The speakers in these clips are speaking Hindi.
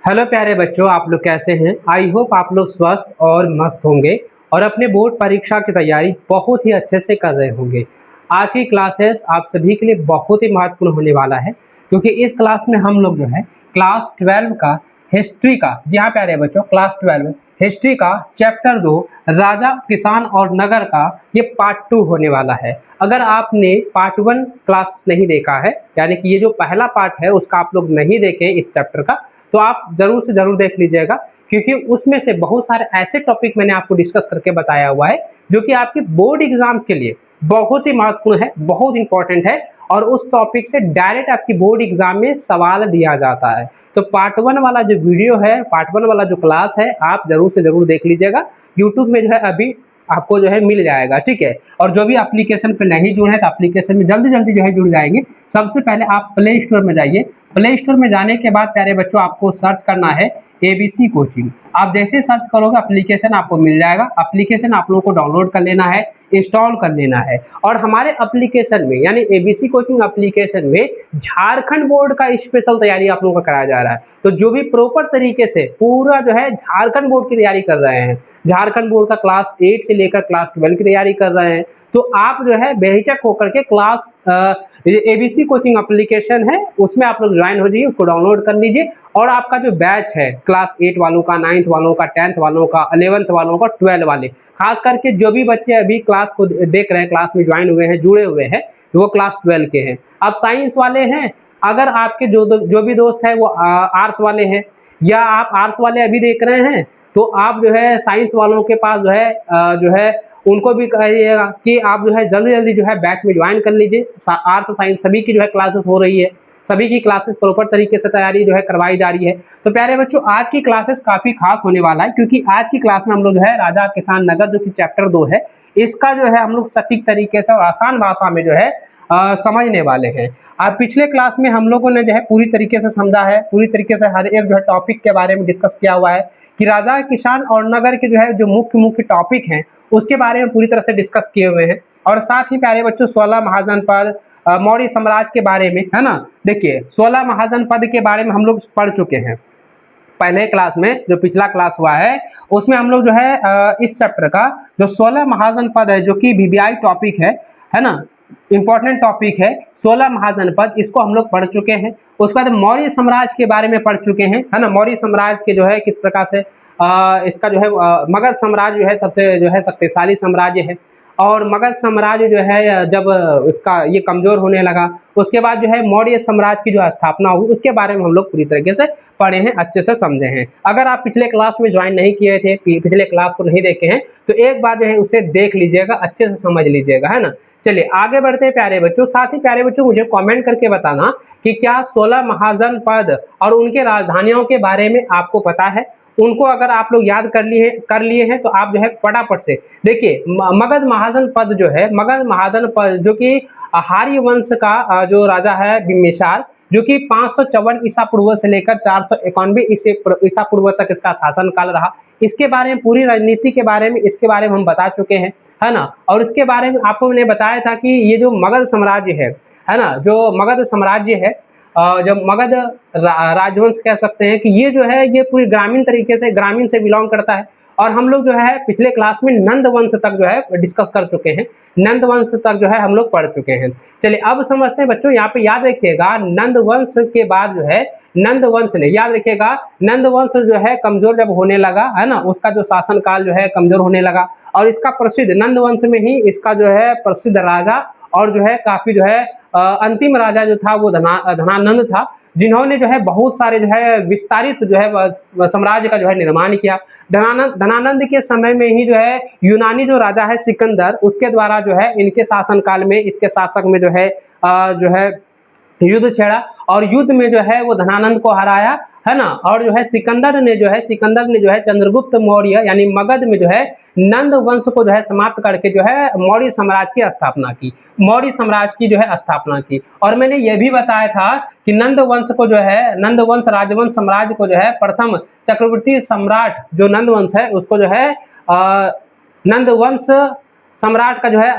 हेलो प्यारे बच्चों, आप लोग कैसे हैं। आई होप आप लोग स्वस्थ और मस्त होंगे और अपने बोर्ड परीक्षा की तैयारी बहुत ही अच्छे से कर रहे होंगे। आज की क्लासेस आप सभी के लिए बहुत ही महत्वपूर्ण होने वाला है, क्योंकि इस क्लास में हम लोग जो है क्लास 12 का हिस्ट्री का, जी हाँ प्यारे बच्चों, क्लास 12 हिस्ट्री का चैप्टर 2 राजा, किसान और नगर का ये पार्ट 2 होने वाला है। अगर आपने पार्ट 1 क्लास नहीं देखा है, यानी कि ये जो पहला पार्ट है उसका आप लोग नहीं देखे इस चैप्टर का, तो आप जरूर से जरूर देख लीजिएगा, क्योंकि उसमें से बहुत सारे ऐसे टॉपिक मैंने आपको डिस्कस करके बताया हुआ है जो कि आपके बोर्ड एग्जाम के लिए बहुत ही महत्वपूर्ण है, बहुत इंपॉर्टेंट है। और उस टॉपिक से डायरेक्ट आपकी बोर्ड एग्जाम में सवाल दिया जाता है। तो पार्ट 1 वाला जो वीडियो है, पार्ट 1 वाला जो क्लास है, आप जरूर से जरूर देख लीजिएगा। यूट्यूब में जो है अभी आपको जो है मिल जाएगा, ठीक है। और जो भी एप्लीकेशन पे नहीं जुड़े हैं तो एप्लीकेशन में जल्दी जल्दी जो है जुड़ जाएंगे। सबसे पहले आप प्ले स्टोर में जाइए। प्ले स्टोर में जाने के बाद प्यारे बच्चों आपको सर्च करना है एबीसी कोचिंग। आप जैसे सर्च करोगे एप्लीकेशन आपको मिल जाएगा। एप्लीकेशन आप लोगों को डाउनलोड कर लेना है, इंस्टॉल कर लेना है। और हमारे एप्लीकेशन में यानी एबीसी कोचिंग एप्लीकेशन में झारखंड बोर्ड का स्पेशल तैयारी आप लोगों को कराया जा रहा है। तो जो भी प्रॉपर तरीके से पूरा जो है झारखंड बोर्ड की तैयारी कर रहे हैं, झारखंड बोर्ड का क्लास 8 से लेकर क्लास 12 की तैयारी कर रहे हैं, तो आप जो है बेहिचक होकर के क्लास एबीसी कोचिंग एप्लीकेशन है उसमें आप लोग ज्वाइन हो जाइए, उसको डाउनलोड कर लीजिए। और आपका जो बैच है क्लास 8 वालों का, 9th वालों का, 10th वालों का, 11th वालों का, 12 वाले, खास करके जो भी बच्चे अभी क्लास को देख रहे हैं, क्लास में ज्वाइन हुए हैं, जुड़े हुए हैं, वो क्लास 12 के हैं। अब साइंस वाले हैं, अगर आपके जो भी दोस्त है वो आर्ट्स वाले हैं, या आप आर्ट्स वाले अभी देख रहे हैं, तो आप जो है साइंस वालों के पास जो है उनको भी कहिएगा कि आप जो है जल्दी जल्दी जो है बैच में ज्वाइन कर लीजिए। आर्ट्स साइंस सभी की जो है क्लासेस हो रही है, सभी की क्लासेस प्रॉपर तरीके से तैयारी जो है करवाई जा रही है। तो प्यारे बच्चों आज की क्लासेस काफी खास होने वाला है, क्योंकि आज की क्लास में हम लोग जो है राजा, किसान, नगर जो कि चैप्टर 2 है, इसका जो है हम लोग सटीक तरीके से और आसान भाषा में जो है समझने वाले हैं। अब पिछले क्लास में हम लोगों ने जो है पूरी तरीके से समझा है, पूरी तरीके से हर एक जो है टॉपिक के बारे में डिस्कस किया हुआ है कि राजा, किसान और नगर के जो है जो मुख्य मुख्य टॉपिक हैं उसके बारे में पूरी तरह से डिस्कस किए हुए हैं। और साथ ही प्यारे बच्चों 16 महाजनपद, मौर्य साम्राज्य के बारे में, है ना। देखिए 16 महाजनपद के बारे में हम लोग पढ़ चुके हैं पहले क्लास में। जो पिछला क्लास हुआ है उसमें हम लोग जो है इस चैप्टर का जो 16 महाजनपद है, जो कि वीवीआई टॉपिक है ना, इंपॉर्टेंट टॉपिक है 16 महाजनपद, इसको हम लोग पढ़ चुके हैं। उसके बाद मौर्य साम्राज्य के बारे में पढ़ चुके हैं, है ना। मौर्य साम्राज्य के जो है किस प्रकार से इसका जो है मगध साम्राज्य जो है सबसे जो है शक्तिशाली साम्राज्य है। और मगध साम्राज्य जो है जब इसका ये कमजोर होने लगा, उसके बाद जो है मौर्य साम्राज्य की जो स्थापना हुई उसके बारे में हम लोग पूरी तरीके से पढ़े हैं, अच्छे से समझे हैं। अगर आप पिछले क्लास में ज्वाइन नहीं किए थे, पिछले क्लास को नहीं देखे हैं, तो एक बार जो है उसे देख लीजिएगा, अच्छे से समझ लीजिएगा, है ना। चलिए आगे बढ़ते हैं प्यारे बच्चों। साथ ही प्यारे बच्चों मुझे कमेंट करके बताना कि क्या 16 महाजनपद और उनके राजधानियों के बारे में आपको पता है। उनको अगर आप लोग याद कर लिए हैं तो आप जो है फटाफट से देखिए मगध महाजनपद जो है, मगध महाजनपद जो कि आर्य वंश का जो राजा है बिम्बिसार, जो कि 554 ईसा पूर्व से लेकर 491 ईसा पूर्व तक इसका शासन काल रहा। इसके बारे में पूरी राजनीति के बारे में, इसके बारे में हम बता चुके हैं, है ना। और इसके बारे में आपको मैंने बताया था कि ये जो मगध साम्राज्य है ना, जो मगध साम्राज्य है, जब मगध राजवंश कह सकते हैं कि ये जो है ये पूरी ग्रामीण तरीके से, ग्रामीण से बिलोंग करता है। और हम लोग जो है पिछले क्लास में नंद वंश तक जो है डिस्कस कर चुके हैं, नंद वंश तक जो है हम लोग पढ़ चुके हैं। चलिए अब समझते हैं बच्चों, यहाँ पे याद रखिएगा नंद वंश के बाद जो है नंद वंश ने, याद रखिएगा नंद वंश जो है कमजोर जब होने लगा, है ना, उसका जो शासन काल जो है कमजोर होने लगा। और इसका प्रसिद्ध नंद वंश में ही इसका जो है प्रसिद्ध राजा और जो है काफी जो है अंतिम राजा जो था वो धनानंद था, जिन्होंने जो है बहुत सारे जो है विस्तारित जो है साम्राज्य का जो है निर्माण किया। धनानंद के समय में ही जो है यूनानी जो राजा है सिकंदर, उसके द्वारा जो है इनके शासन काल में, इसके शासक में जो है युद्ध छेड़ा और युद्ध में जो है वो धनानंद को हराया, है ना। और जो है सिकंदर ने जो है चंद्रगुप्त मौर्य यानी मगध में जो है नंद वंश को जो है समाप्त करके जो है मौर्य साम्राज्य की स्थापना की, मौर्य साम्राज्य की जो है स्थापना की। और मैंने ये भी बताया था कि नंद वंश को जो है, नंद वंश राजवंश साम्राज्य को जो है प्रथम चक्रवर्ती सम्राट जो नंद वंश है उसको जो है नंद वंश सम्राट का जो है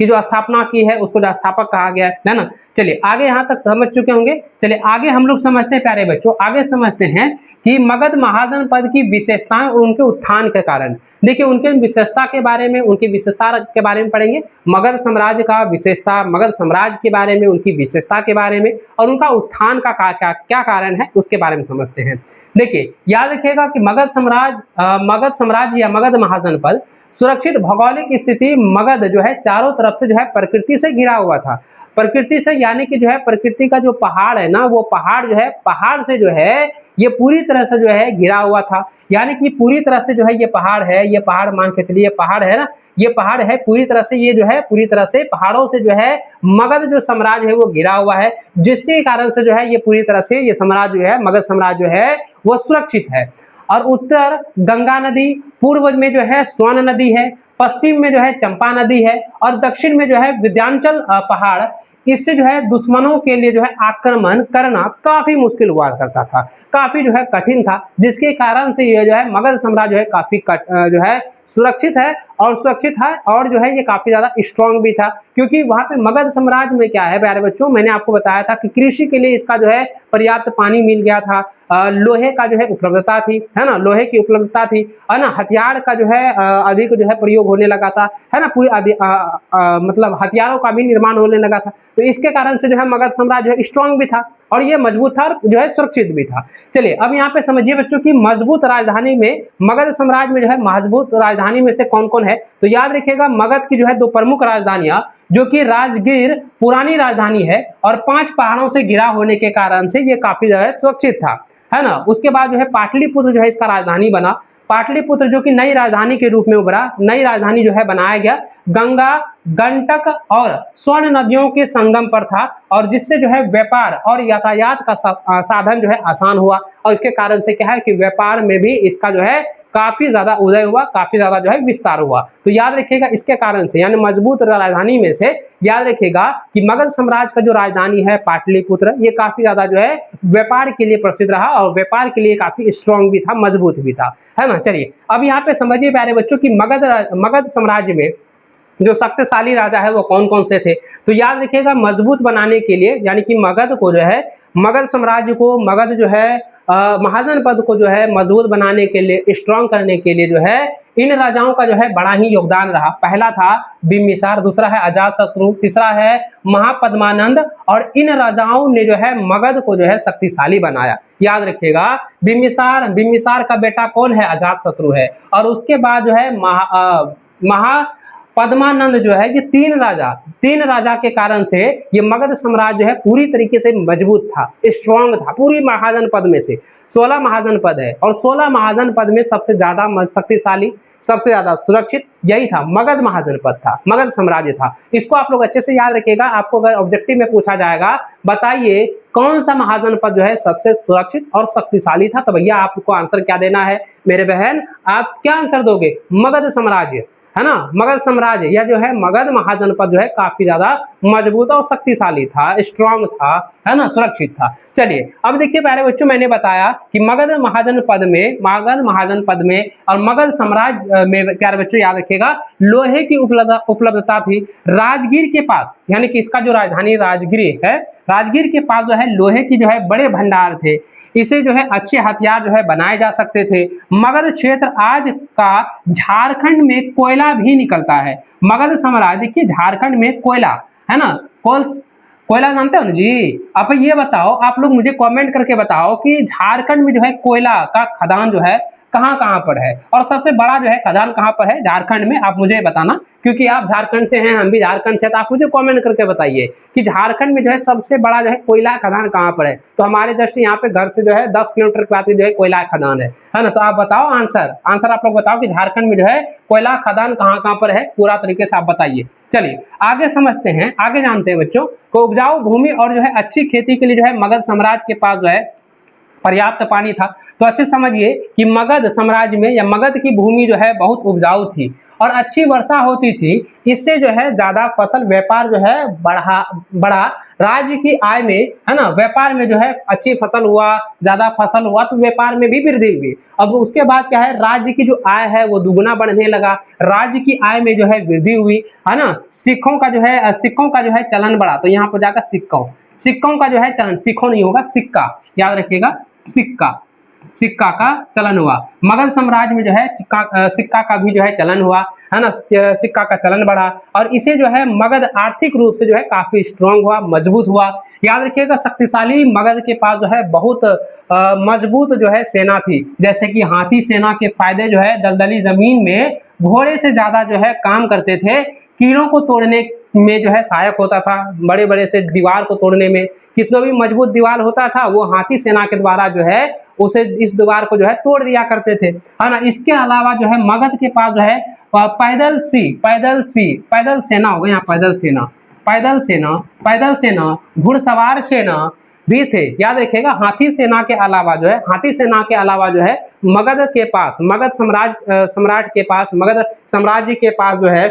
की जो स्थापना की है उसको जो स्थापक कहा गया है ना। चलिए आगे यहाँ तक समझ चुके होंगे। चलिए आगे हम लोग समझते हैं प्यारे बच्चों, आगे समझते हैं कि मगध महाजनपद की विशेषताएं और उनके उत्थान के कारण। देखिए उनके विशेषता के बारे में, उनकी विशेषता के बारे में पढ़ेंगे, मगध साम्राज्य का विशेषता, मगध साम्राज्य के बारे में, उनकी विशेषता के बारे में और उनका उत्थान का क्या कारण है उसके बारे में समझते हैं। देखिए याद रखिएगा कि मगध साम्राज्य या मगध महाजनपद सुरक्षित भौगोलिक स्थिति, मगध जो है चारों तरफ से जो है प्रकृति से घिरा हुआ था। प्रकृति से यानी कि जो है प्रकृति का जो पहाड़ है ना, वो पहाड़ जो है, पहाड़ से जो है ये पूरी तरह से जो है घिरा हुआ था। यानी कि पूरी तरह से जो है ये पहाड़ है, ये पहाड़ मान के चलिए पहाड़ है ना, ये पहाड़ है पूरी तरह से, ये जो है पूरी तरह से पहाड़ों से जो है मगध जो साम्राज्य है वो घिरा हुआ है, जिसके कारण से जो है ये पूरी तरह से ये साम्राज्य जो है, मगध साम्राज्य जो है वो सुरक्षित है। और उत्तर गंगा नदी, पूर्व में जो है स्वर्ण नदी है, पश्चिम में जो है चंपा नदी है और दक्षिण में जो है विंध्याचल पहाड़। इससे जो है दुश्मनों के लिए जो है आक्रमण करना काफी मुश्किल हुआ करता था, काफी जो है कठिन था, जिसके कारण से ये जो है मगध साम्राज्य जो है काफी जो है सुरक्षित है और जो है ये काफी ज्यादा स्ट्रॉन्ग भी था, क्योंकि वहां पे मगध साम्राज्य में क्या है प्यारे बच्चों, मैंने आपको बताया था कि कृषि के लिए इसका जो है पर्याप्त पानी मिल गया था, लोहे का जो है उपलब्धता थी, है ना, लोहे की उपलब्धता थी, है ना, हथियार का जो है अधिक जो है प्रयोग होने लगा था, है ना, पूरी मतलब हथियारों का भी निर्माण होने लगा था। तो इसके कारण से जो है मगध साम्राज्य जो है स्ट्रॉन्ग भी था और ये मजबूत था और जो है सुरक्षित भी था। चलिए अब यहाँ पे समझिए बच्चों की मजबूत राजधानी में, मगध साम्राज्य में जो है मजबूत राजधानी में से कौन कौन है। तो याद रखिएगा मगध की जो है 2 प्रमुख राजधानियां, जो कि राजगीर पुरानी राजधानी है और 5 पहाड़ों से घिरा होने के कारण से ये काफी जो है सुरक्षित था, है ना। उसके बाद जो है पाटलिपुत्र जो है इसका राजधानी बना, पाटलिपुत्र जो कि नई राजधानी के रूप में उभरा, नई राजधानी जो है बनाया गया, गंगा, गंडक और स्वर्ण नदियों के संगम पर था और जिससे जो है व्यापार और यातायात का साधन जो है आसान हुआ और इसके कारण से क्या है कि व्यापार में भी इसका जो है काफी ज्यादा उदय हुआ, काफी ज्यादा जो है विस्तार हुआ। तो याद रखिएगा इसके कारण से, यानी मजबूत राजधानी में से याद रखिएगा कि मगध साम्राज्य का जो राजधानी है पाटलिपुत्र, ये काफी ज्यादा जो है व्यापार के लिए प्रसिद्ध रहा और व्यापार के लिए काफी स्ट्रॉन्ग भी था, मजबूत भी था, है ना। चलिए अब यहाँ पे समझिए प्यारे बच्चों की मगध साम्राज्य में जो शक्तिशाली राजा है वो कौन कौन से थे। तो याद रखिएगा मजबूत बनाने के लिए, यानी कि मगध को जो है, मगध साम्राज्य को, मगध जो है महाजनपद को जो है मजबूत बनाने के लिए, स्ट्रॉन्ग करने के लिए जो है इन राजाओं का जो है बड़ा ही योगदान रहा। पहला था बिम्बिसार, दूसरा है अजातशत्रु, तीसरा है महापद्मानंद और इन राजाओं ने जो है मगध को जो है शक्तिशाली बनाया। याद रखिएगा बिम्बिसार का बेटा कौन है, अजातशत्रु है और उसके बाद जो है पद्मानंद जो है, ये 3 राजा के कारण से ये मगध साम्राज्य जो है पूरी तरीके से मजबूत था, स्ट्रॉन्ग था। पूरी महाजनपद में से 16 महाजनपद है और 16 महाजनपद में सबसे ज्यादा शक्तिशाली, सबसे ज्यादा सुरक्षित यही था, मगध महाजनपद था, मगध साम्राज्य था। इसको आप लोग अच्छे से याद रखिएगा। आपको अगर ऑब्जेक्टिव में पूछा जाएगा बताइए कौन सा महाजनपद जो है सबसे सुरक्षित और शक्तिशाली था, तो भैया आपको आंसर क्या देना है मेरे बहन, आप क्या आंसर दोगे, मगध साम्राज्य, है ना, मगध साम्राज्य। यह जो है मगध महाजनपद जो है काफी ज्यादा मजबूत और शक्तिशाली था, स्ट्रॉन्ग था, है ना, सुरक्षित था। चलिए अब देखिए प्यारे बच्चों, मैंने बताया कि मगध महाजनपद में और मगध साम्राज्य में प्यारे बच्चों याद रखिएगा लोहे की उपलब्धता थी। राजगीर के पास, यानी कि इसका जो राजधानी राजगीर है, राजगीर के पास जो है लोहे की जो है बड़े भंडार थे, इसे जो है अच्छे हथियार जो है बनाए जा सकते थे। मगध क्षेत्र आज का झारखंड में कोयला भी निकलता है। मगध साम्राज्य, देखिए झारखंड में कोयला, है ना, कोयला जानते हो ना जी। अब ये बताओ, आप लोग मुझे कमेंट करके बताओ कि झारखंड में जो है कोयला का खदान जो है कहाँ कहाँ पर है और सबसे बड़ा जो है खदान कहाँ पर है झारखंड में, आप मुझे बताना, क्योंकि आप झारखंड से हैं, हम भी झारखंड से, तो आप मुझे कमेंट करके बताइए कि झारखंड में जो है सबसे बड़ा जो है कोयला खदान कहाँ पर है। तो हमारे जस्ट यहाँ पे घर से जो है 10 किलोमीटर के बाद जो है कोयला खदान है ना। तो आप बताओ आंसर आप लोग बताओ कि झारखंड में जो है कोयला खदान कहाँ कहाँ पर है, पूरा तरीके से आप बताइए। चलिए आगे समझते हैं, आगे जानते हैं बच्चों को। उपजाऊ भूमि और जो है अच्छी खेती के लिए जो है मगध साम्राज्य के पास जो है पर्याप्त पानी था। तो अच्छे समझिए कि मगध साम्राज्य में या मगध की भूमि जो है बहुत उपजाऊ थी और अच्छी वर्षा होती थी, इससे जो है ज्यादा फसल व्यापार जो है बढ़ा राज्य की आय में, है ना, व्यापार में जो है अच्छी फसल हुआ, ज्यादा फसल हुआ तो व्यापार में भी वृद्धि हुई। अब उसके बाद क्या है, राज्य की जो आय है वो दुगुना बढ़ने लगा, राज्य की आय में जो है वृद्धि हुई, है ना। सिक्कों का जो है चलन बढ़ा, तो यहाँ पर जाकर सिक्कों का जो है चलन, सिक्कों नहीं होगा सिक्का, याद रखिएगा, सिक्का का चलन हुआ। मगध साम्राज्य में जो है सिक्का का भी जो है चलन हुआ, है ना, सिक्का का चलन बढ़ा और इसे जो है मगध आर्थिक रूप से जो है काफी स्ट्रांग हुआ, मजबूत हुआ। याद रखिएगा, शक्तिशाली मगध के पास जो है बहुत मजबूत जो है सेना थी, जैसे कि हाथी सेना के फायदे जो है दलदली जमीन में घोड़े से ज्यादा जो है काम करते थे, कीड़ों को तोड़ने में जो है सहायक होता था, बड़े बड़े से दीवार को तोड़ने में, कितना भी मजबूत दीवार होता था वो हाथी सेना के द्वारा जो है उसे इस दीवार को जो है तोड़ दिया करते थे, है ना। इसके अलावा जो है मगध के पास जो है पैदल सेना हो गई, यहाँ पैदल सेना, घुड़सवार सेना भी थे। याद रखिएगा, हाथी सेना के अलावा जो है मगध के पास, मगध साम्राज्य के पास जो है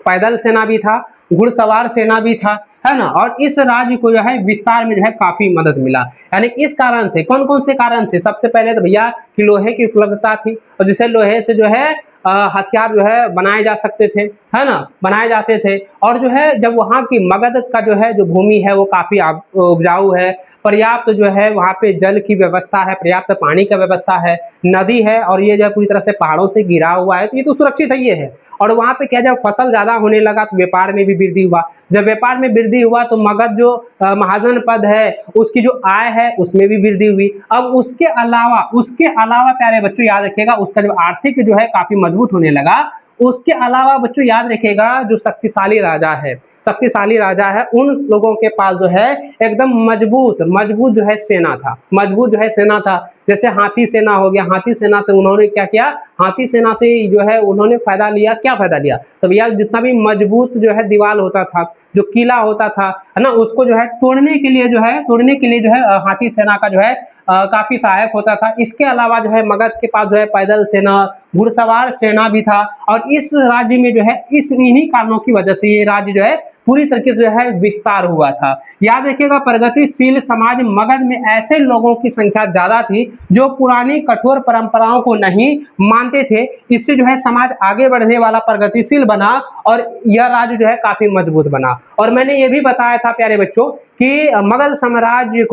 पैदल सेना भी था, घुड़सवार सेना भी था, है ना। और इस राज्य को जो है विस्तार में जो है काफी मदद मिला। यानी इस कारण से, कौन कौन से कारण से, सबसे पहले तो भैया कि लोहे की उपलब्धता थी और जिसे लोहे से जो है हथियार जो है बनाए जा सकते थे, है ना, बनाए जाते थे। और जो है जब वहाँ की मगध का जो है जो भूमि है वो काफी उपजाऊ है, पर्याप्त जो है वहाँ पे जल की व्यवस्था है, पर्याप्त पानी का व्यवस्था है, नदी है और ये जो पूरी तरह से पहाड़ों से घिरा हुआ है, तो ये तो सुरक्षित है, ये है। और वहाँ पे क्या, जब फसल ज्यादा होने लगा तो व्यापार में भी वृद्धि हुआ, जब व्यापार में वृद्धि हुआ तो मगध जो महाजन पद है उसकी जो आय है उसमें भी वृद्धि हुई। अब उसके अलावा प्यारे बच्चों याद रखिएगा, उसका जो आर्थिक जो है काफी मजबूत होने लगा। उसके अलावा बच्चों याद रखिएगा, जो शक्तिशाली राजा है उन लोगों के पास जो है एकदम मजबूत जो है सेना था, जैसे हाथी सेना हो गया। हाथी सेना से उन्होंने क्या किया, हाथी सेना से जो है उन्होंने फायदा लिया, क्या फायदा लिया, तो भैया जितना भी मजबूत जो है दीवार होता था, जो किला होता था, है ना, उसको जो है तोड़ने के लिए जो है हाथी सेना का जो है काफी सहायक होता था। इसके अलावा जो है मगध के पास जो है पैदल सेना, घुड़सवार सेना भी था और इस राज्य में जो है इन्हीं कारणों की वजह से ये राज्य जो है पूरी तरीके से जो है विस्तार हुआ था। याद रखिएगा, प्रगतिशील समाज मगध में ऐसे लोगों की संख्या ज्यादा थी जो पुरानी कठोर परंपराओं को नहीं मानते थे। इससे जो है समाज आगे बढ़ने वाला, प्रगतिशील बना और यह राज्य जो है काफी मजबूत बना। और मैंने ये भी बताया था प्यारे बच्चों कि मगध साम्राज्य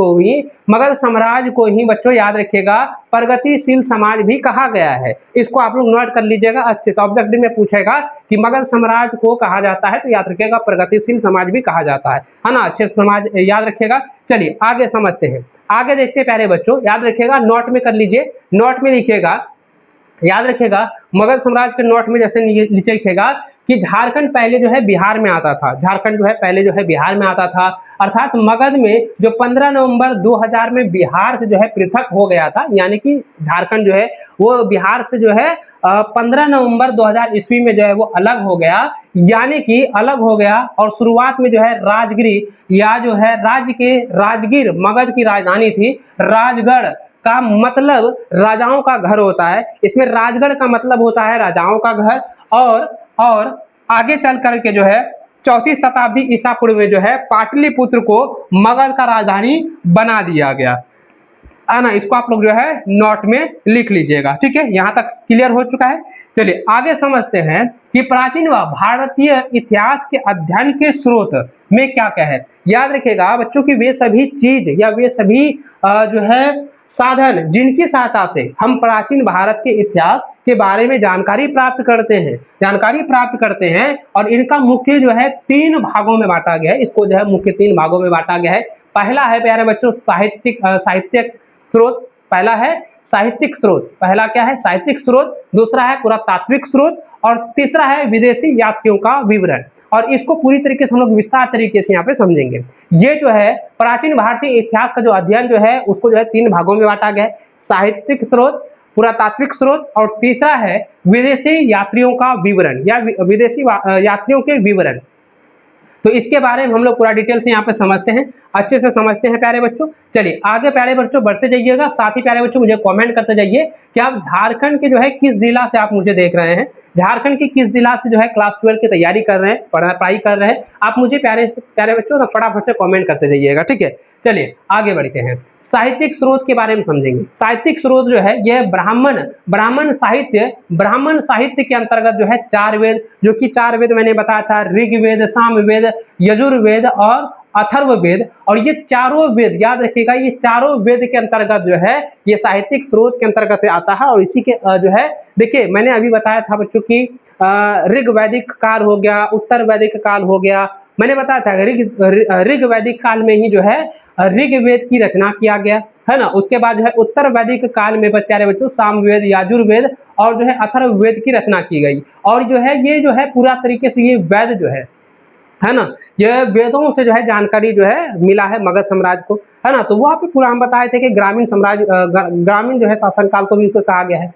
को ही बच्चों याद रखिएगा प्रगतिशील समाज भी कहा गया है। इसको आप लोग नोट कर लीजिएगा, अच्छे से ऑब्जेक्टिव में पूछेगा कि मगध साम्राज्य को कहा जाता है, तो याद रखिएगा प्रगतिशील समाज भी कहा जाता है ना, अच्छे समाज याद रखिएगा। चलिए आगे समझते हैं, आगे देखते हैं प्यारे बच्चों, याद रखिएगा, नोट में कर लीजिए, नोट में लिखिएगा, याद रखिएगा मगध साम्राज्य के नोट में जैसे नीचे लिखेगा कि झारखंड पहले जो है बिहार में आता था, झारखंड जो है पहले जो है बिहार में आता था, अर्थात मगध में जो 15 नवंबर 2000 में बिहार से जो है पृथक हो गया था, यानी कि झारखंड जो है वो बिहार से जो है 15 नवंबर 2000 ईस्वी में जो है वो अलग हो गया, यानी कि अलग हो गया। और शुरुआत में जो है राजगिरी या जो है राजगीर मगध की राजधानी थी। राजगढ़ का मतलब राजाओं का घर होता है, इसमें राजगढ़ का मतलब होता है राजाओं का घर। और आगे चल करके जो है 4वीं शताब्दी ईसा पूर्व में जो है पाटलिपुत्र को मगध का राजधानी बना दिया गया, है ना। इसको आप लोग जो है नोट में लिख लीजिएगा, ठीक है, यहाँ तक क्लियर हो चुका है। चलिए आगे समझते हैं कि प्राचीन व भारतीय इतिहास के अध्ययन के स्रोत में क्या क्या है। याद रखिएगा बच्चों की वे सभी चीज या वे सभी जो है साधन जिनकी सहायता से हम प्राचीन भारत के इतिहास के बारे में जानकारी प्राप्त करते हैं और इनका मुख्य जो है 3 भागों में बांटा गया है। इसको जो है मुख्य 3 भागों में बांटा गया है। पहला है प्यारे बच्चों साहित्यिक स्रोत, पहला है साहित्यिक स्रोत, पहला क्या है साहित्यिक स्रोत, दूसरा है पुरातात्विक स्रोत और तीसरा है विदेशी यात्रियों का विवरण। और इसको पूरी तरीके से हम लोग विस्तार तरीके से यहाँ पे समझेंगे। ये जो है प्राचीन भारतीय इतिहास का जो अध्ययन जो है उसको जो है 3 भागों में बांटा गया है, साहित्यिक स्रोत, पुरातात्विक स्रोत और तीसरा है विदेशी यात्रियों का विवरण या विदेशी यात्रियों के विवरण। तो इसके बारे में हम लोग पूरा डिटेल से यहाँ पे समझते हैं, अच्छे से समझते हैं प्यारे बच्चों। चलिए आगे प्यारे बच्चों बढ़ते जाइएगा, साथ ही प्यारे बच्चों मुझे कमेंट करते जाइए कि आप झारखंड के जो है किस जिला से आप मुझे देख रहे हैं, झारखंड के किस जिला से जो है क्लास 12 की तैयारी कर रहे हैं, पढ़ाई कर रहे हैं, आप मुझे प्यारे प्यारे बच्चों ना फटाफट से कमेंट करते जाइएगा, ठीक है। चलिए आगे बढ़ते हैं, साहित्यिक स्रोत के बारे में समझेंगे। साहित्यिक स्रोत जो है यह ब्राह्मण साहित्य के अंतर्गत जो है 4 वेद, जो कि 4 वेद मैंने बताया था, ऋग्वेद, सामवेद, यजुर्वेद और अथर्ववेद, और ये चारों वेद याद रखिएगा, ये चारों वेद के अंतर्गत जो है ये साहित्यिक स्रोत के अंतर्गत आता है। और इसी के जो है देखिए मैंने अभी बताया था बच्चों की ऋग वैदिक काल हो गया, उत्तर वैदिक काल हो गया, मैंने बताया था ऋग वैदिक काल में ही जो है ऋग्वेद की रचना किया गया है ना। उसके बाद जो है उत्तर वैदिक काल में प्यारे बच्चों सामवेद, यजुर्वेद और जो है अथर्ववेद की रचना की गई। और जो है ये जो है पूरा तरीके से ये वेद जो है ना, ये वेदों से जो है जानकारी जो है मिला है मगध साम्राज्य को, है ना। तो वहाँ पे पूरा हम बताए थे कि ग्रामीण साम्राज्य ग्रामीण जो है शासनकाल को भी इसको कहा गया है।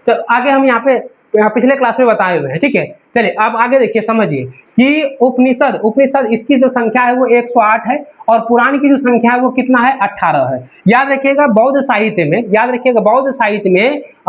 तो आगे हम यहाँ पे पिछले क्लास में बताए हुए हैं, ठीक है। चलिए अब आगे देखिए, समझिए कि उपनिषद इसकी जो संख्या है वो 108 है और पुराण की जो संख्या है वो कितना है, 18 है। याद रखिएगा बौद्ध साहित्य में,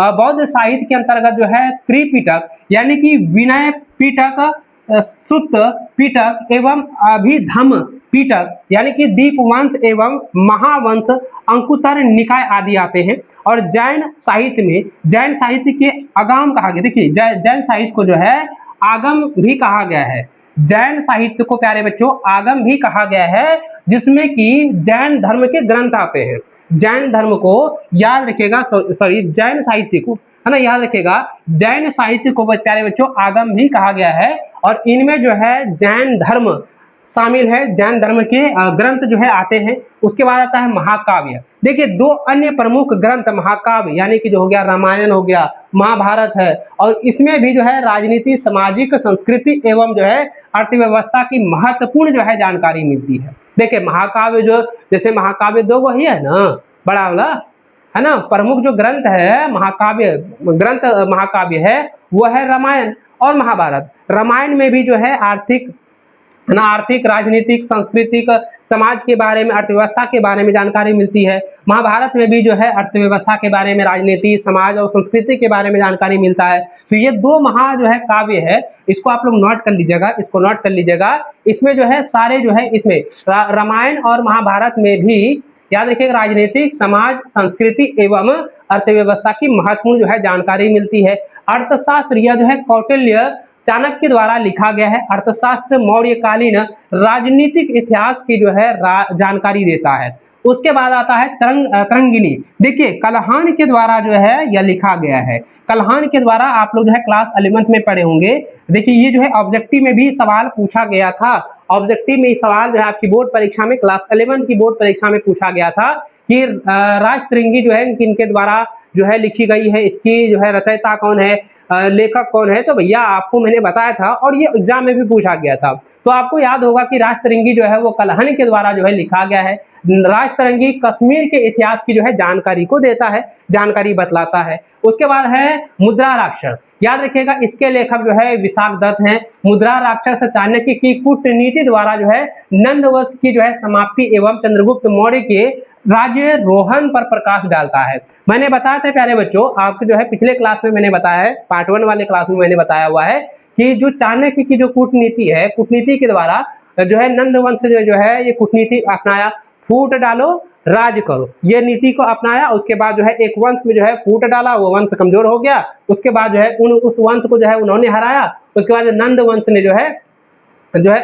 बौद्ध साहित्य के अंतर्गत जो है त्रिपिटक यानी कि विनय पिटक, सुत्त पिटक एवं अभिधम पिटक यानी कि दीपवंश एवं महावंश, अंकुतर निकाय आदि आते हैं। और जैन साहित्य के आगम कहा गया, देखिए जैन साहित्य को जो है आगम भी कहा गया है। जैन साहित्य को प्यारे बच्चों आगम भी कहा गया है, जिसमें कि जैन धर्म के ग्रंथ आते हैं। जैन धर्म को याद रखिएगा, सॉरी जैन साहित्य को है ना, याद रखिएगा जैन साहित्य को प्यारे बच्चों आगम भी कहा गया है। और इनमें जो है जैन धर्म शामिल है, जैन धर्म के ग्रंथ जो है आते हैं। उसके बाद आता है महाकाव्य। देखिए 2 अन्य प्रमुख ग्रंथ महाकाव्य यानी कि जो हो गया रामायण हो गया, महाभारत है, और इसमें भी जो है राजनीति, सामाजिक, संस्कृति एवं जो है अर्थव्यवस्था की महत्वपूर्ण जो है जानकारी मिलती है। देखिए महाकाव्य जो, जैसे महाकाव्य 2 वही है ना, बड़ा वाला है ना, प्रमुख जो ग्रंथ है महाकाव्य है वो है रामायण और महाभारत। रामायण में भी जो है आर्थिक, राजनीतिक, सांस्कृतिक, समाज के बारे में, अर्थव्यवस्था के बारे में जानकारी मिलती है। महाभारत में भी जो है अर्थव्यवस्था के बारे में, राजनीति, समाज और संस्कृति के बारे में जानकारी मिलता है। तो ये 2 महा जो है काव्य है, इसको आप लोग नोट कर लीजिएगा, इसमें जो है सारे जो है इसमें रामायण और महाभारत में भी याद रखिएगा राजनीतिक, समाज, संस्कृति एवं अर्थव्यवस्था की महत्वपूर्ण जो है जानकारी मिलती है। अर्थशास्त्र यह जो है कौटिल्य, चाणक्य द्वारा लिखा गया है। अर्थशास्त्र मौर्यकालीन राजनीतिक इतिहास की जो है जानकारी देता है। उसके बाद आता है तरंगिणी। देखिए कलहान के द्वारा जो है यह लिखा गया है। कलहान के द्वारा आप लोग जो है क्लास 11th में पढ़े होंगे। देखिए ये जो है ऑब्जेक्टिव में भी सवाल पूछा गया था। ऑब्जेक्टिव में सवाल जो है आपकी बोर्ड परीक्षा में, क्लास 11 की बोर्ड परीक्षा में पूछा गया था कि राजतरंगी जो है किनके द्वारा जो है लिखी गई है, इसकी जो है रचयिता कौन है, लेखक कौन है। तो भैया आपको मैंने बताया था और ये एग्जाम में भी पूछा गया था। तो आपको याद होगा कि राजतरंगी जो है वो कलहन के द्वारा जो है लिखा गया है। राजतरंगी कश्मीर के इतिहास की जो है जानकारी को देता है, जानकारी बतलाता है। उसके बाद है मुद्रा राक्षस। याद रखिएगा इसके लेखक जो है विशाख दत्त हैं। मुद्रा राक्षस चाणक्य की कूटनीति द्वारा जो है नंद वंश की जो है समाप्ति एवं चंद्रगुप्त मौर्य के राज्यारोहण पर प्रकाश डालता है। मैंने बताया था प्यारे बच्चों, आपके जो है पिछले क्लास में मैंने बताया है, पार्ट 1 वाले क्लास में मैंने बताया हुआ है कि जो चाणक्य की जो कूटनीति है, कूटनीति के द्वारा जो है नंद वंश जो है ये कूटनीति अपनाया, फूट डालो राज करो, ये नीति को अपनाया। उसके बाद जो है एक वंश में जो है फूट डाला, वो वंश कमजोर हो गया। उसके बाद जो है उस वंश को जो है उन्होंने हराया। उसके बाद नंद वंश ने जो है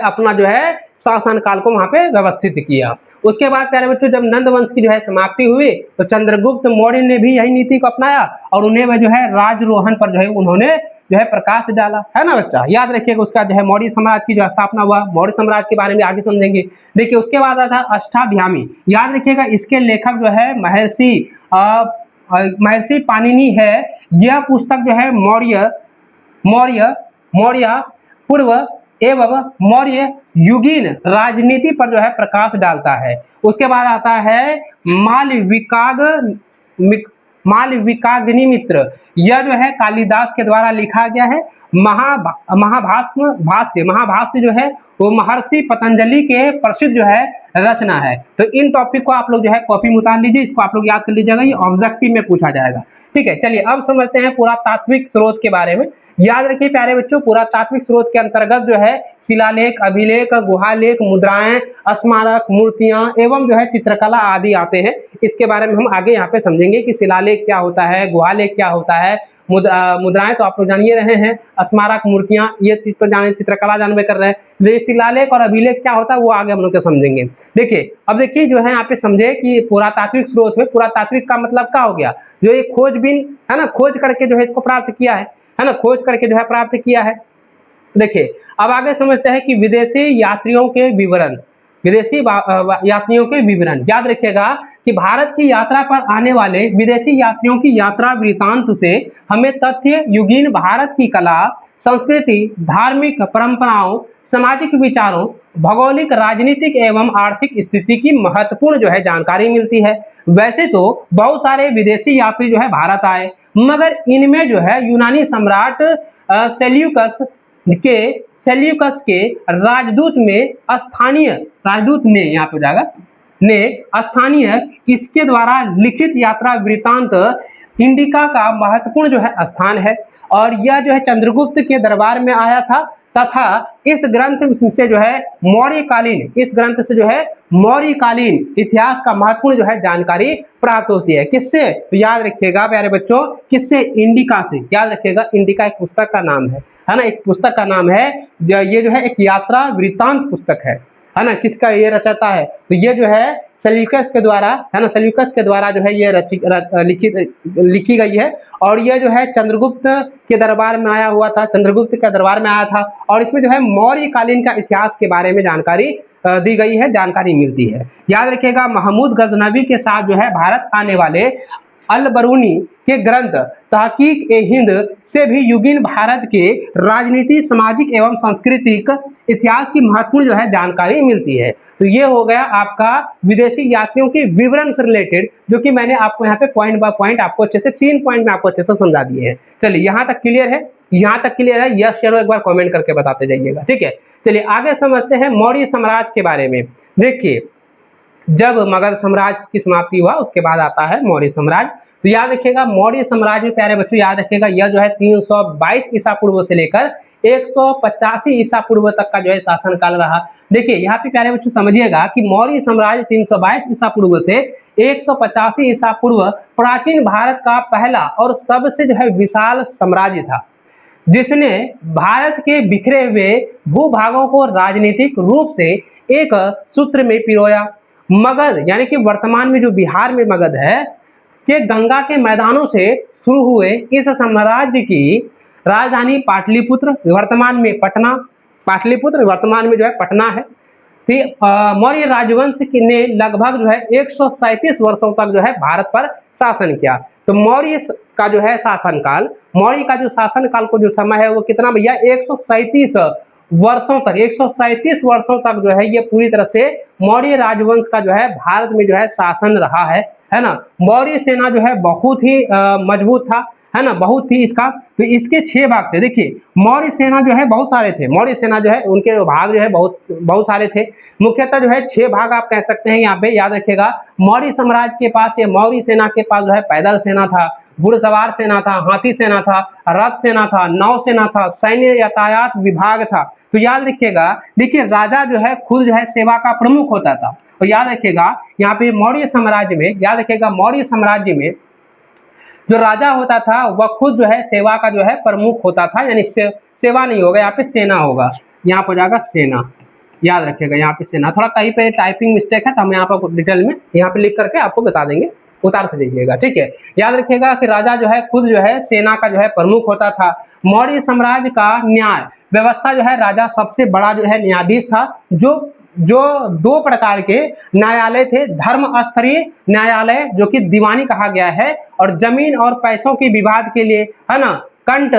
अपना जो है शासन काल को वहां पे व्यवस्थित किया। उसके बाद प्यारे बच्चों जब नंद वंश की जो है समाप्ति हुई तो चंद्रगुप्त मौर्य ने भी यही नीति को अपनाया और उन्हें जो है राजरोहण पर जो है उन्होंने जो है प्रकाश डाला, है ना बच्चा। याद रखिएगा उसका जो है मौर्य साम्राज्य की जो स्थापना हुआ, मौर्य साम्राज्य के बारे में आगे समझेंगे। देखिए उसके बाद आता अष्टाध्यायी। याद रखिएगा इसके लेखक जो है महर्षि पाणिनि है। यह पुस्तक जो है मौर्य पूर्व एवं मौर्य युगीन राजनीति पर जो है प्रकाश डालता है। उसके बाद आता है मालविकाग्निमित्र। यह जो है कालिदास के द्वारा लिखा गया है। महाभाष्य जो है वो महर्षि पतंजलि के प्रसिद्ध जो है रचना है। तो इन टॉपिक को आप लोग जो है कॉपी में उतार लीजिए, इसको आप लोग याद कर लीजिएगा, ये ऑब्जेक्टिव में पूछा जाएगा। ठीक है, चलिए अब समझते हैं पुरातात्विक स्रोत के बारे में। याद रखिए प्यारे बच्चों, पुरातात्विक स्रोत के अंतर्गत जो है शिलालेख, अभिलेख, गुहालेख, मुद्राएं, स्मारक, मूर्तियां एवं जो है चित्रकला आदि आते हैं। इसके बारे में हम आगे यहाँ पे समझेंगे कि शिलालेख क्या होता है, गुहालेख क्या होता है, मुद्राएं तो आप लोग जानिए रहे हैं, स्मारक, मूर्तियां ये चित्रकला जानवे कर रहे हैं। शिलालेख और अभिलेख क्या होता है वो आगे हम लोग समझेंगे। देखिए अब देखिए जो है यहाँ पे समझे कि पुरातात्विक स्रोत में, पुरातात्विक का मतलब क्या हो गया, जो ये खोजबीन है ना, खोज करके जो है इसको प्राप्त किया है ना, खोज करके जो है प्राप्त किया है। देखिए अब आगे समझते हैं कि विदेशी यात्रियों के विवरण, विदेशी यात्रियों के विवरण। याद रखिएगा कि भारत की यात्रा पर आने वाले विदेशी यात्रियों की यात्रा वृतांत से हमें तथ्य युगीन भारत की कला, संस्कृति, धार्मिक परंपराओं, सामाजिक विचारों, भौगोलिक, राजनीतिक एवं आर्थिक स्थिति की महत्वपूर्ण जो है जानकारी मिलती है। वैसे तो बहुत सारे विदेशी यात्री जो है भारत आए, मगर इनमें जो है यूनानी सम्राट सेल्यूकस के राजदूत में स्थानीय, राजदूत ने यहाँ पे जाएगा, ने स्थानीय इसके द्वारा लिखित यात्रा वृतांत इंडिका का महत्वपूर्ण जो है स्थान है। और यह जो है चंद्रगुप्त के दरबार में आया था तथा इस ग्रंथ से जो है मौर्यकालीन, इस ग्रंथ से जो है मौर्यकालीन इतिहास का महत्वपूर्ण जो है जानकारी प्राप्त होती है। किससे? तो याद रखिएगा प्यारे बच्चों, किससे? इंडिका से। याद रखिएगा इंडिका एक पुस्तक का नाम है ना, एक पुस्तक का नाम है। ये जो है एक यात्रा वृतांत पुस्तक है ना। किसका ये रचयिता है? तो ये जो है सेल्यूकस के द्वारा, है ना, सेल्यूकस के द्वारा जो है ये लिखी गई है। और ये जो है चंद्रगुप्त के दरबार में आया हुआ था, चंद्रगुप्त के दरबार में आया था। और इसमें जो है मौर्यकालीन का इतिहास के बारे में जानकारी दी गई है, जानकारी मिलती है। याद रखिएगा महमूद गजनवी के साथ जो है भारत आने वाले अल बरूनी के ग्रंथ तहकीक ए हिंद से भी युगीन भारत के राजनीति, सामाजिक एवं सांस्कृतिक इतिहास की महत्वपूर्ण जो है जानकारी मिलती है। तो ये हो गया आपका विदेशी यात्रियों के विवरण से रिलेटेड, जो कि मैंने आपको यहाँ पे पॉइंट बाय पॉइंट आपको अच्छे से 3 पॉइंट में आपको अच्छे से समझा दिए हैं। चलिए यहाँ तक क्लियर है? यहाँ तक क्लियर है? यस चलो एक बार कॉमेंट करके बताते जाइएगा, ठीक है। चलिए आगे समझते हैं मौर्य साम्राज्य के बारे में। देखिए जब मगध साम्राज्य की समाप्ति हुआ उसके बाद आता है मौर्य साम्राज्य। तो याद रखिएगा मौर्य साम्राज्य में प्यारे बच्चों याद रखिएगा यह जो है 322 ईसा पूर्व से लेकर 185 ईसा पूर्व तक का जो है शासन काल रहा। देखिए यहाँ पे प्यारे बच्चों समझिएगा कि मौर्य साम्राज्य 322 ईसा पूर्व से 185 ईसा पूर्व प्राचीन भारत का पहला और सबसे जो है विशाल साम्राज्य था, जिसने भारत के बिखरे हुए भूभागों को राजनीतिक रूप से एक सूत्र में पिरोया। मगध यानी कि वर्तमान में जो बिहार में मगध है के गंगा के मैदानों से शुरू हुए इस साम्राज्य की राजधानी पाटलिपुत्र, वर्तमान में पटना, पाटलिपुत्र वर्तमान में जो है पटना है। मौर्य राजवंश ने लगभग जो है 137 वर्षों तक जो है भारत पर शासन किया। तो मौर्य का जो है शासनकाल, मौर्य का जो शासनकाल को जो समय है वो कितना भैया 137 वर्षों तक, 137 वर्षों तक जो है ये पूरी तरह से मौर्य राजवंश का जो है भारत में जो है शासन रहा है ना। मौर्य सेना जो है बहुत ही मजबूत था, है ना, बहुत ही इसका। तो इसके 6 भाग थे। देखिए मौर्य सेना जो है बहुत सारे थे, मौर्य सेना जो है उनके भाग जो है बहुत सारे थे। मुख्यतः जो है 6 भाग आप कह सकते हैं यहाँ पे। याद रखिएगा मौर्य साम्राज्य के पास, ये मौर्य सेना के पास जो है पैदल सेना था, घुड़सवार सेना था, हाथी सेना था, रथ सेना था, नौ सेना था, सैन्य यातायात विभाग था। तो याद रखिएगा, देखिए राजा जो है खुद जो है सेवा का प्रमुख होता था। तो याद रखिएगा यहाँ पे मौर्य साम्राज्य में, याद रखिएगा मौर्य साम्राज्य में जो राजा होता था वह खुद जो है सेवा का जो है प्रमुख होता था, यानी सेवा नहीं होगा यहाँ पे, सेना होगा। यहाँ पर जाएगा सेना। याद रखिएगा यहाँ पे सेना, थोड़ा कहीं पे टाइपिंग मिस्टेक है तो हम यहाँ पर डिटेल में यहाँ पे लिख करके आपको बता देंगे, उतार से देखिएगा, ठीक है। याद रखिएगा कि राजा जो है खुद जो है सेना का जो है प्रमुख होता था। मौर्य साम्राज्य का न्याय व्यवस्था जो है, राजा सबसे बड़ा जो है न्यायाधीश था। जो 2 प्रकार के न्यायालय थे, धर्म स्तरीय न्यायालय जो कि दीवानी कहा गया है, और जमीन और पैसों के विवाद के लिए, है ना, कंट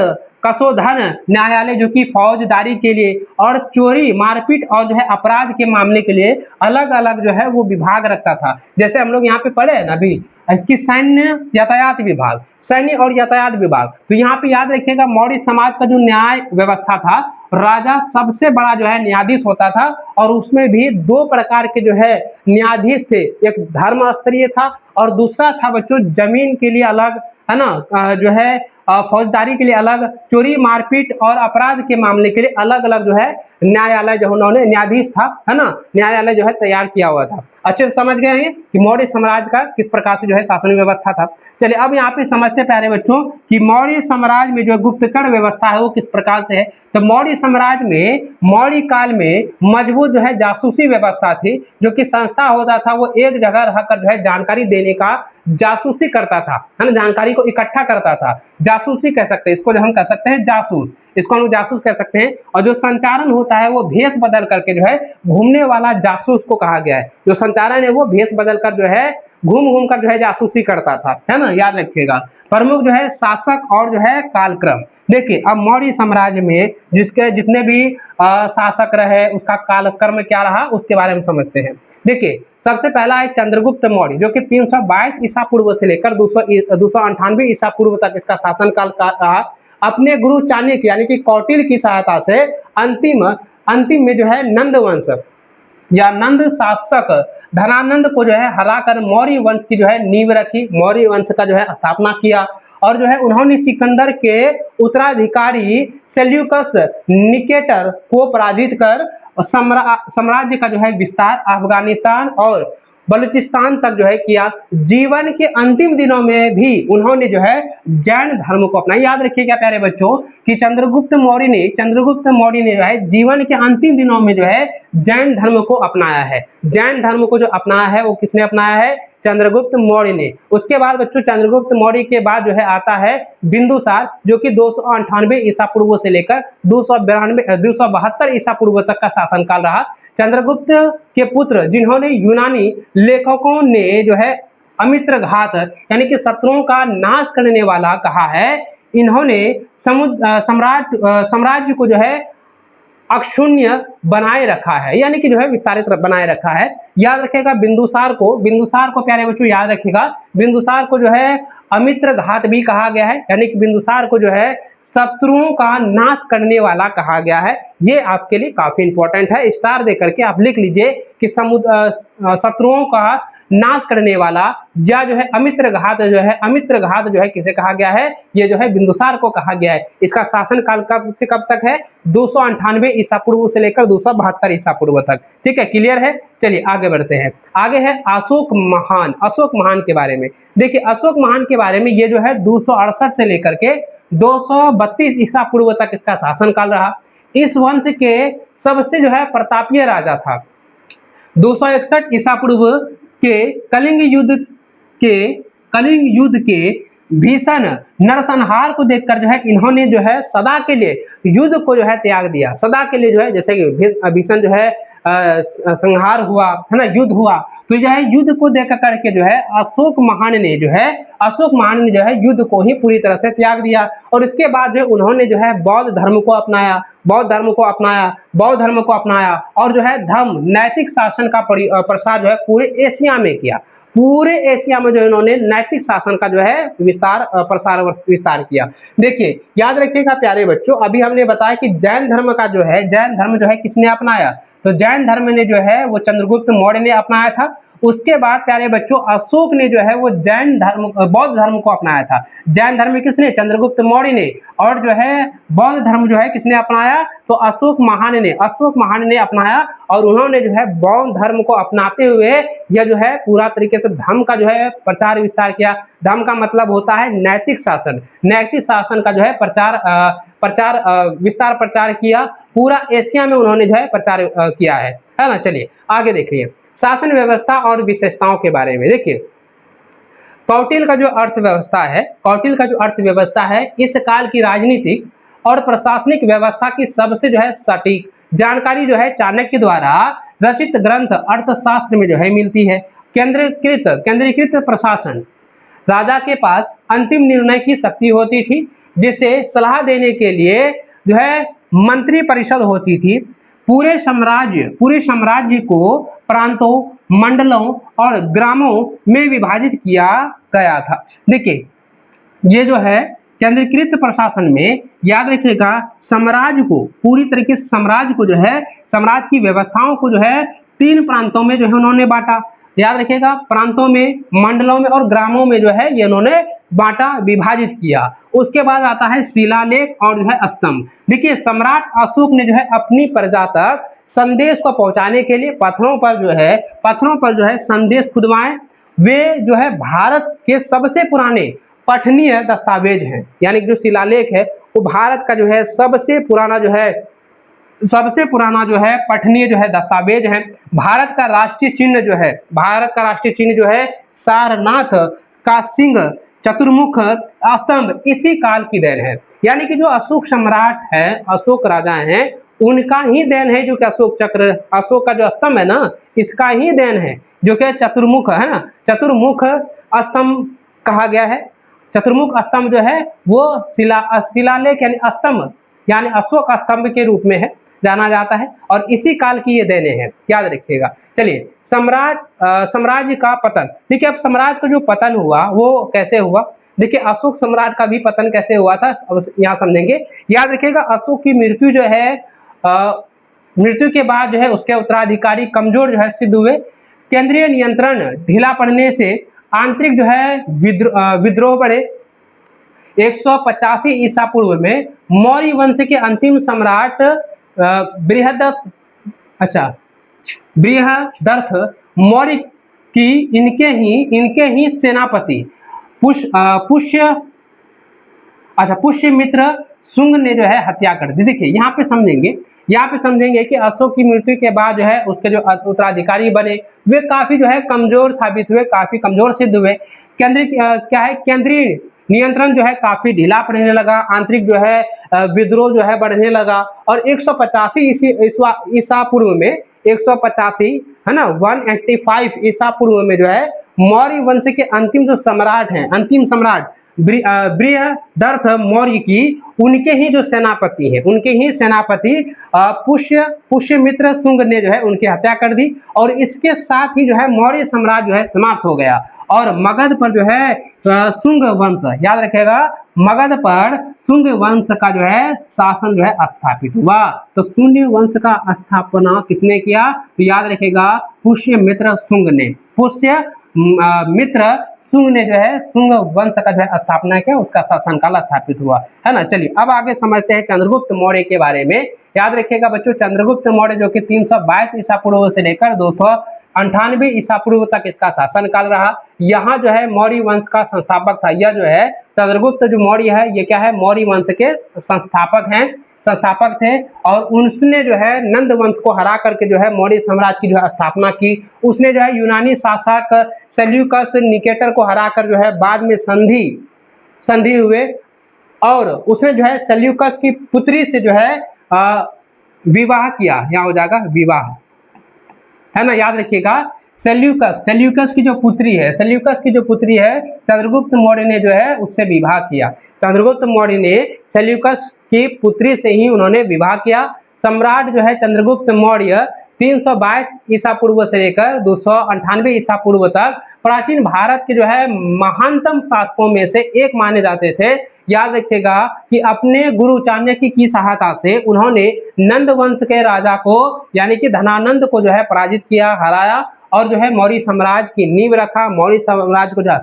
कसोधन न्यायालय जो कि फौजदारी के लिए, और चोरी मारपीट और जो है अपराध के मामले के लिए अलग अलग जो है वो विभाग रखता था। जैसे हम लोग यहाँ पे पढ़े ना अभी इसकी सैन्य यातायात विभाग, सैन्य और यातायात विभाग। तो यहाँ पे याद रखिएगा मौर्य समाज का जो न्याय व्यवस्था था, राजा सबसे बड़ा जो है न्यायाधीश होता था, और उसमें भी 2 प्रकार के जो है न्यायाधीश थे, एक धर्म स्तरीय था और दूसरा था बच्चों जमीन के लिए अलग, है ना, जो है फौजदारी के लिए अलग, चोरी मारपीट और अपराध के मामले के लिए अलग अलग जो है न्यायालय जो उन्होंने, न्यायाधीश था, है ना, न्यायालय जो है तैयार किया हुआ था। अच्छे से समझ गए हैं कि मौर्य साम्राज्य का किस प्रकार से जो है शासन व्यवस्था था। चलिए अब यहाँ पे समझते हैं प्यारे बच्चों कि मौर्य साम्राज्य में जो गुप्तचर व्यवस्था है वो किस प्रकार से है। तो मौर्य साम्राज्य में मौर्य काल में मजबूत जो है जासूसी व्यवस्था थी, जो कि संस्था होता था वो एक जगह रहकर जो है जानकारी देने का जासूसी करता था, है ना, जानकारी को इकट्ठा करता था, जासूसी कह सकते हैं इसको, जो हम कह सकते हैं जासूस, इसको हम जासूस कह सकते हैं। और जो संचारण होता है वो भेष बदल करके जो है घूमने वाला जासूस को कहा गया है। जो संचारण है वो भेष बदल कर जो है घूम घूम कर जो है जासूसी करता था, है ना, याद रखिएगा। प्रमुख जो है शासक और जो है कालक्रम, देखिए अब मौर्य साम्राज्य में जिसके जितने भी शासक रहे उसका कालक्रम क्या रहा उसके बारे में समझते हैं। देखिए सबसे पहला है चंद्रगुप्त मौर्य, जो कि 322 ईसा पूर्व से लेकर 298 ईसा पूर्व तक इसका शासनकाल रहा। अपने गुरु चाणक्य यानी कि कौटिल्य की सहायता से अंतिम में जो है नंद वंश या नंद शासक धनानंद को जो है हराकर मौर्य वंश की जो है नींव रखी, मौर्य वंश का जो है स्थापना किया। और जो है उन्होंने सिकंदर के उत्तराधिकारी सेल्यूकस निकेटर को पराजित कर साम्राज्य का जो है विस्तार अफगानिस्तान और बलूचिस्तान तक जो है किया। जीवन के अंतिम दिनों में भी उन्होंने जो है जैन धर्म को अपनाया। याद रखिएगा प्यारे बच्चों कि चंद्रगुप्त मौर्य ने जो है जीवन के अंतिम दिनों में जो है जैन धर्म को अपनाया है। जैन धर्म को जो अपनाया है वो किसने अपनाया है? चंद्रगुप्त मौर्य ने। उसके बाद बच्चों चंद्रगुप्त मौर्य के बाद जो है आता है बिंदुसार, जो कि 298 ईसा पूर्व से लेकर 272 ईसा पूर्व तक का शासनकाल रहा। चंद्रगुप्त के पुत्र जिन्होंने यूनानी लेखकों ने जो है अमित्रघात यानी कि शत्रुओं का नाश करने वाला कहा है, इन्होंने साम्राज्य को जो है अक्षुण्य बनाए रखा है, यानी कि जो है विस्तारित बनाए रखा है। याद रखेगा बिंदुसार को प्यारे बच्चों याद रखिएगा, बिंदुसार को जो है अमित्र घात भी कहा गया है, यानी कि बिंदुसार को जो है शत्रुओं का नाश करने वाला कहा गया है। ये आपके लिए काफी इंपॉर्टेंट है, स्टार दे करके आप लिख लीजिए कि शत्रुओं का नाश करने वाला या जो है अमित्र घात जो है किसे कहा गया है? ये जो है बिंदुसार को कहा गया है। इसका शासन काल कब से कब तक है? 298 ईसा पूर्व से लेकर 272 ईसा पूर्व तक। ठीक है, क्लियर है। चलिए आगे बढ़ते हैं। आगे है अशोक महान के बारे में। देखिए अशोक महान के बारे में ये जो है 268 से लेकर के 232 ईसा पूर्व तक इसका शासन काल रहा। इस वंश के सबसे जो है प्रतापीय राजा था। 261 ईसा पूर्व के कलिंग युद्ध के भीषण नरसंहार को देखकर जो है इन्होंने जो है सदा के लिए युद्ध को जो है त्याग दिया। सदा के लिए जो है जैसे कि भीषण जो है संहार हुआ है ना, युद्ध हुआ, तो जो है युद्ध को देख करके जो है अशोक महान ने जो है युद्ध को ही पूरी तरह से त्याग दिया। और इसके बाद जो उन्होंने जो है बौद्ध धर्म को अपनाया और जो है धर्म नैतिक शासन का प्रसार जो है पूरे एशिया में किया। पूरे एशिया में जो इन्होंने नैतिक शासन का जो है विस्तार किया। देखिए याद रखिएगा प्यारे बच्चों, अभी हमने बताया कि जैन धर्म जो है किसने अपनाया? तो जैन धर्म ने जो है वो चंद्रगुप्त मौर्य ने अपनाया था। उसके बाद प्यारे बच्चों अशोक ने जो है वो बौद्ध धर्म को अपनाया था। जैन धर्म किसने? चंद्रगुप्त मौर्य ने। और जो है बौद्ध धर्म जो है किसने अपनाया? तो अशोक महान ने अपनाया। और उन्होंने जो है बौद्ध धर्म को अपनाते हुए यह जो है पूरा तरीके से धर्म का जो है प्रचार विस्तार किया। धर्म का मतलब होता है नैतिक शासन का जो है प्रचार किया। पूरा एशिया में उन्होंने जो है प्रचार किया है ना। चलिए आगे देखिए शासन व्यवस्था और विशेषताओं के बारे में। देखिए कौटिल्य का जो अर्थव्यवस्था है इस काल की राजनीतिक और प्रशासनिक व्यवस्था की सबसे जो है सटीक जानकारी जो है चाणक्य द्वारा रचित ग्रंथ अर्थशास्त्र में जो है मिलती है। केंद्रीकृत प्रशासन, राजा के पास अंतिम निर्णय की शक्ति होती थी, जिसे सलाह देने के लिए जो है मंत्री परिषद होती थी। पूरे साम्राज्य को प्रांतों, मंडलों और ग्रामों में विभाजित किया गया था। देखिए ये जो है केंद्रीकृत प्रशासन में याद रखिएगा साम्राज्य को पूरी तरीके से साम्राज्य की व्यवस्थाओं को जो है 3 प्रांतों में जो है उन्होंने बांटा। याद रखिएगा प्रांतों में, मंडलों में और ग्रामों में जो है ये उन्होंने बांटा, विभाजित किया। उसके बाद आता है शिलालेख और जो है स्तंभ। देखिए सम्राट अशोक ने जो है अपनी प्रजा तक संदेश को पहुंचाने के लिए पत्थरों पर जो है संदेश खुदवाए। वे जो है भारत के सबसे पुराने पठनीय दस्तावेज हैं, यानी कि जो शिलालेख है वो भारत का जो है सबसे पुराना जो है पठनीय जो है दस्तावेज है। भारत का राष्ट्रीय चिन्ह जो है सारनाथ का सिंह चतुर्मुख स्तंभ इसी काल की देन है। यानी कि जो अशोक सम्राट है, अशोक राजा हैं, उनका ही देन है जो कि अशोक का जो स्तंभ है ना, इसका ही देन है जो कि चतुर्मुख है ना, चतुर्मुख स्तंभ कहा गया है। चतुर्मुख स्तंभ जो है वो शिलालेख यानी स्तंभ यानी अशोक स्तंभ के रूप में है जाना जाता है, और इसी काल की ये देने हैं, याद रखिएगा। चलिए साम्राज्य का पतन। देखिए अब साम्राज्य का जो पतन हुआ वो कैसे हुआ, देखिए अशोक सम्राट का भी पतन कैसे हुआ था यहाँ समझेंगे। याद रखिएगा अशोक की मृत्यु जो है मृत्यु के बाद जो है उसके उत्तराधिकारी कमजोर जो है सिद्ध हुए। केंद्रीय नियंत्रण ढीला पड़ने से आंतरिक जो है विद्रोह बढ़े। 185 ईसा पूर्व में मौर्य वंश के अंतिम सम्राट बृहदर्थ मौर्य की इनके ही सेनापति पुष्यमित्र शुंग ने जो है हत्या कर दी। देखिए यहाँ पे समझेंगे कि अशोक की मृत्यु के बाद जो है उसके जो उत्तराधिकारी बने वे काफी जो है कमजोर साबित हुए, काफी कमजोर सिद्ध हुए। केंद्रीय नियंत्रण जो है काफी ढीला पड़ने लगा, आंतरिक जो है विद्रोह जो है बढ़ने लगा। और 185 ईसा पूर्व में 185 है ना 185 ईसा पूर्व में जो है मौर्य वंश के अंतिम जो सम्राट हैं, अंतिम सम्राट बृहदर्थ मौर्य की उनके ही जो सेनापति पुष्यमित्र शुंग ने जो है उनकी हत्या कर दी। और इसके साथ ही जो है मौर्य साम्राज्य जो है समाप्त हो गया और मगध पर जो है शुंग वंश, याद रखिएगा मगध पर शुंग वंश का जो है शासन जो है स्थापित हुआ। तो शुंग वंश का स्थापना किसने किया, तो याद रखिएगा पुष्यमित्र शुंग ने, पुष्यमित्र शुंग ने जो है शुंग वंश का जो है स्थापना किया, उसका शासनकाल स्थापित हुआ, है ना। चलिए अब आगे समझते हैं चंद्रगुप्त मौर्य के बारे में। याद रखिएगा बच्चों चंद्रगुप्त मौर्य जो कि 322 ईसा पूर्व से लेकर 298 ईसा पूर्व तक इसका शासनकाल रहा। यहाँ जो है मौर्य वंश का संस्थापक था, यह जो है चंद्रगुप्त जो मौर्य है ये क्या है मौर्य वंश के संस्थापक थे। और उसने जो है नंद वंश को हरा करके जो है मौर्य साम्राज्य की जो है स्थापना की। उसने जो है यूनानी शासक सेल्यूकस निकेटर को हरा कर जो है बाद में संधि हुए, और उसने जो है सेल्यूकस की पुत्री से जो है विवाह किया, यहाँ हो जाएगा विवाह, है ना। याद रखिएगा सेल्यूकस की जो पुत्री है चंद्रगुप्त मौर्य ने जो है उससे विवाह किया। चंद्रगुप्त मौर्य ने सेल्यूकस की पुत्री से ही उन्होंने विवाह किया। सम्राट जो है चंद्रगुप्त मौर्य 322 ईसा पूर्व से लेकर 298 ईसा पूर्व तक प्राचीन भारत के जो है महानतम शासकों में से एक माने जाते थे। याद रखिएगा कि अपने गुरु चाणक्य की सहायता से उन्होंने नंद वंश के राजा को यानी कि धनानंद को जो है पराजित किया, हराया, और जो है मौर्य साम्राज्य की नींव रखा, मौर्य साम्राज्य को जो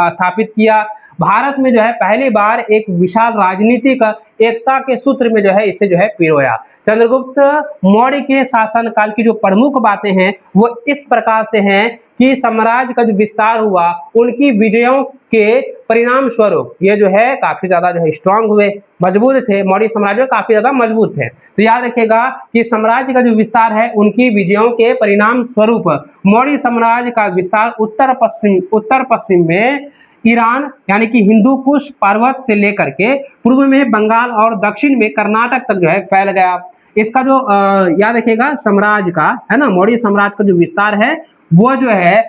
स्थापित किया। भारत में जो है पहली बार एक विशाल राजनीतिक एकता के सूत्र में जो है इसे जो है पिरोया। चंद्रगुप्त मौर्य के शासनकाल की जो प्रमुख बातें हैं वो इस प्रकार से हैं कि साम्राज्य का जो विस्तार हुआ उनकी विजयों के परिणाम स्वरूप ये जो है काफी ज्यादा जो है स्ट्रांग हुए, मजबूत थे, मौर्य साम्राज्य काफी ज्यादा मजबूत थे। तो याद रखिएगा कि साम्राज्य का जो विस्तार है उनकी विजयों के परिणाम स्वरूप मौर्य साम्राज्य का विस्तार उत्तर पश्चिम में ईरान यानी कि हिंदू कुश पर्वत से लेकर के पूर्व में बंगाल और दक्षिण में कर्नाटक तक जो है फैल गया। इसका जो याद रखिएगा साम्राज्य का है ना मौर्य साम्राज्य का जो विस्तार है वो जो है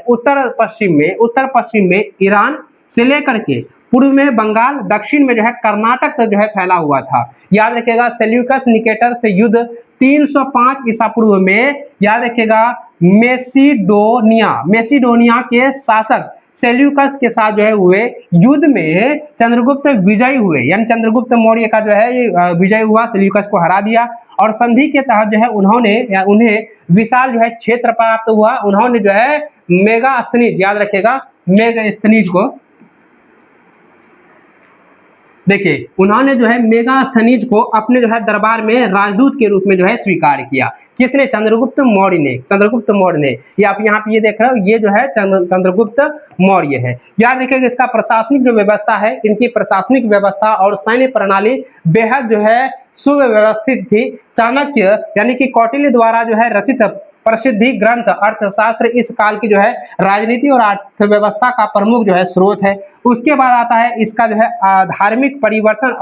उत्तर पश्चिम में ईरान से लेकर के पूर्व में बंगाल, दक्षिण में जो है कर्नाटक तक जो है फैला हुआ था। याद रखिएगा सेल्यूकस निकेटर से युद्ध 305 ईसा पूर्व में, याद रखिएगा मेसिडोनिया के शासक सेल्यूकस के साथ जो है हुए युद्ध में चंद्रगुप्त विजयी हुए, यानी चंद्रगुप्त मौर्य का जो है विजय हुआ, सेल्यूकस को हरा दिया। और संधि के तहत जो है उन्हें विशाल जो है क्षेत्र प्राप्त हुआ। उन्होंने जो है मेगास्थनीज, याद रखिएगा मेगास्थनीज को देखिए उन्होंने जो है मेगास्थनीज को अपने जो है दरबार में राजदूत के रूप में जो है स्वीकार किया। किसने? चंद्रगुप्त मौर्य ने। चंद्रगुप्त मौर्य ने। ये आप यहाँ पे ये देख रहे हो, ये जो है चंद्रगुप्त मौर्य है। याद रखिएगा इसका प्रशासनिक जो व्यवस्था है, इनकी प्रशासनिक व्यवस्था और सैन्य प्रणाली बेहद जो है सुव्यवस्थित थी। चाणक्य यानी कि कौटिल्य द्वारा जो है रचित प्रसिद्धि ग्रंथ अर्थशास्त्र इस काल की जो है राजनीति और अर्थव्यवस्था का प्रमुख जो है स्रोत है। उसके बाद आता है इसका जो है धार्मिक परिवर्तन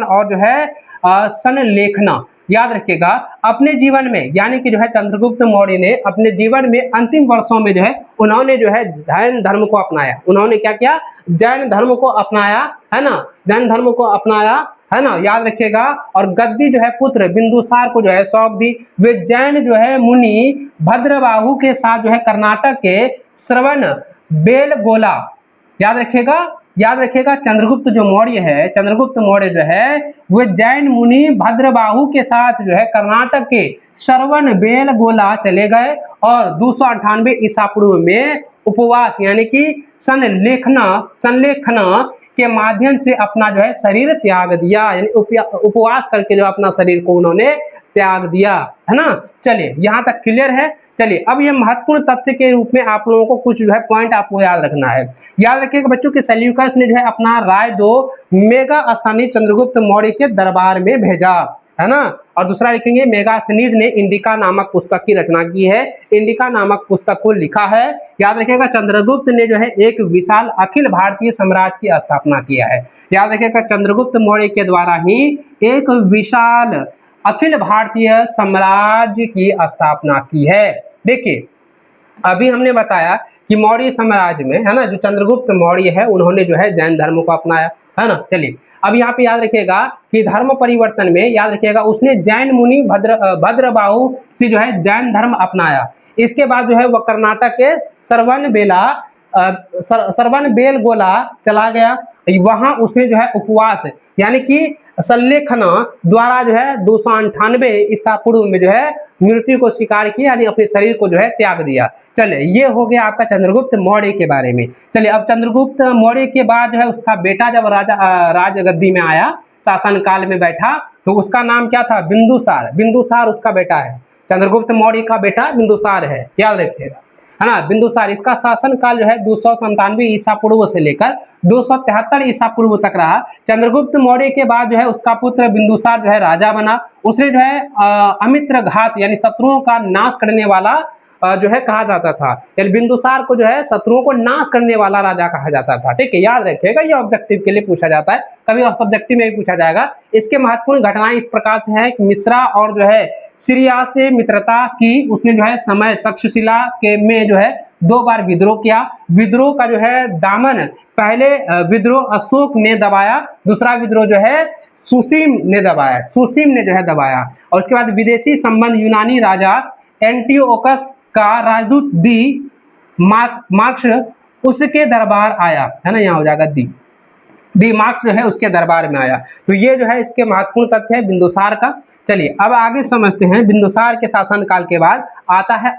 और जो है संलेखना। याद रखिएगा अपने जीवन में, यानी कि जो है चंद्रगुप्त मौर्य ने अपने जीवन में अंतिम वर्षों में जो है उन्होंने जो है जैन धर्म को अपनाया। उन्होंने क्या किया? जैन धर्म को अपनाया, है ना, जैन धर्म को अपनाया, है ना, याद रखिएगा। और गद्दी जो है पुत्र बिंदुसार को जो है सौंप दी। वे जैन जो है मुनि भद्रबाहु के साथ जो है कर्नाटक के श्रवण बेलगोला, याद रखिएगा चंद्रगुप्त जो मौर्य है, चंद्रगुप्त मौर्य जो है वो जैन मुनि भद्रबाहु के साथ जो है कर्नाटक के श्रवण बेलगोला चले गए और 298 ईसा पूर्व में उपवास यानी कि संलेखना के माध्यम से अपना जो है शरीर त्याग दिया। यानी उपवास करके जो अपना शरीर को उन्होंने त्याग दिया, है ना। चलिए यहाँ तक क्लियर है। चलिए अब ये महत्वपूर्ण तथ्य के रूप में आप लोगों को कुछ जो है पॉइंट आपको याद रखना है। याद रखिएगा बच्चों कि सेल्यूकस ने जो है अपना राय दो मेगास्थनीज चंद्रगुप्त मौर्य के दरबार में भेजा, है ना। और दूसरा लिखेंगे मेगास्थनीज ने इंडिका नामक पुस्तक की रचना की है, इंडिका नामक पुस्तक को लिखा है। याद रखिएगा चंद्रगुप्त ने जो है एक विशाल अखिल भारतीय साम्राज्य की स्थापना किया है। याद रखिएगा चंद्रगुप्त मौर्य के द्वारा ही एक विशाल अखिल भारतीय साम्राज्य की स्थापना की है। देखिए अभी हमने बताया कि मौर्य साम्राज्य में, है ना, जो चंद्रगुप्त मौर्य है उन्होंने जो है जैन धर्म को अपनाया, है ना। चलिए अब यहाँ पे याद रखिएगा कि धर्म परिवर्तन में, याद रखिएगा उसने जैन मुनि भद्रबाहु से जो है जैन धर्म अपनाया। इसके बाद जो है वह कर्नाटक के श्रवण बेलगोला चला गया। वहां उसने जो है उपवास यानी कि संलेखना द्वारा जो है 298 ईसा पूर्व में जो है मृत्यु को स्वीकार किया, यानी अपने शरीर को जो है त्याग दिया। चलिए ये हो गया आपका चंद्रगुप्त मौर्य के बारे में। चलिए अब चंद्रगुप्त मौर्य के बाद जो है उसका बेटा जब राजगद्दी में आया, शासन काल में बैठा, तो उसका नाम क्या था? बिंदुसार। बिंदुसार उसका बेटा है, चंद्रगुप्त मौर्य का बेटा बिंदुसार है, याद रखिएगा, है ना। बिंदुसार इसका शासन काल जो है 297 ईसा पूर्व से लेकर 273 ईसा पूर्व तक रहा। चंद्रगुप्त मौर्य के बाद जो है उसका पुत्र बिंदुसार जो है राजा बना। उसने जो है अमित्र घात यानी शत्रुओं का नाश करने वाला जो है कहा जाता था, यानी बिंदुसार को जो है शत्रुओं को नाश करने वाला राजा कहा जाता था। ठीक है, याद रखिएगा ये ऑब्जेक्टिव के लिए पूछा जाता है, कभी सब्जेक्टिव में भी पूछा जाएगा। इसके महत्वपूर्ण घटनाएं इस प्रकार से है कि मिश्रा और जो है सीरिया से मित्रता की। उसने जो है समय तक्षशिला के में जो है 2 बार विद्रोह किया। विद्रोह का जो है दामन पहले विद्रोह अशोक ने दबाया, दूसरा विद्रोह जो है सुसीम ने जो है दबाया। और उसके बाद विदेशी संबंध यूनानी राजा एंटियोकस का राजदूत दी मार्क्स उसके दरबार आया, है ना, यहाँ हो जाएगा दी मार्क्स जो है उसके दरबार में आया। तो ये जो है इसके महत्वपूर्ण तथ्य है बिंदुसार का। चलिए अब आगे समझते हैं। बिंदुसार के शासन काल के बाद आता है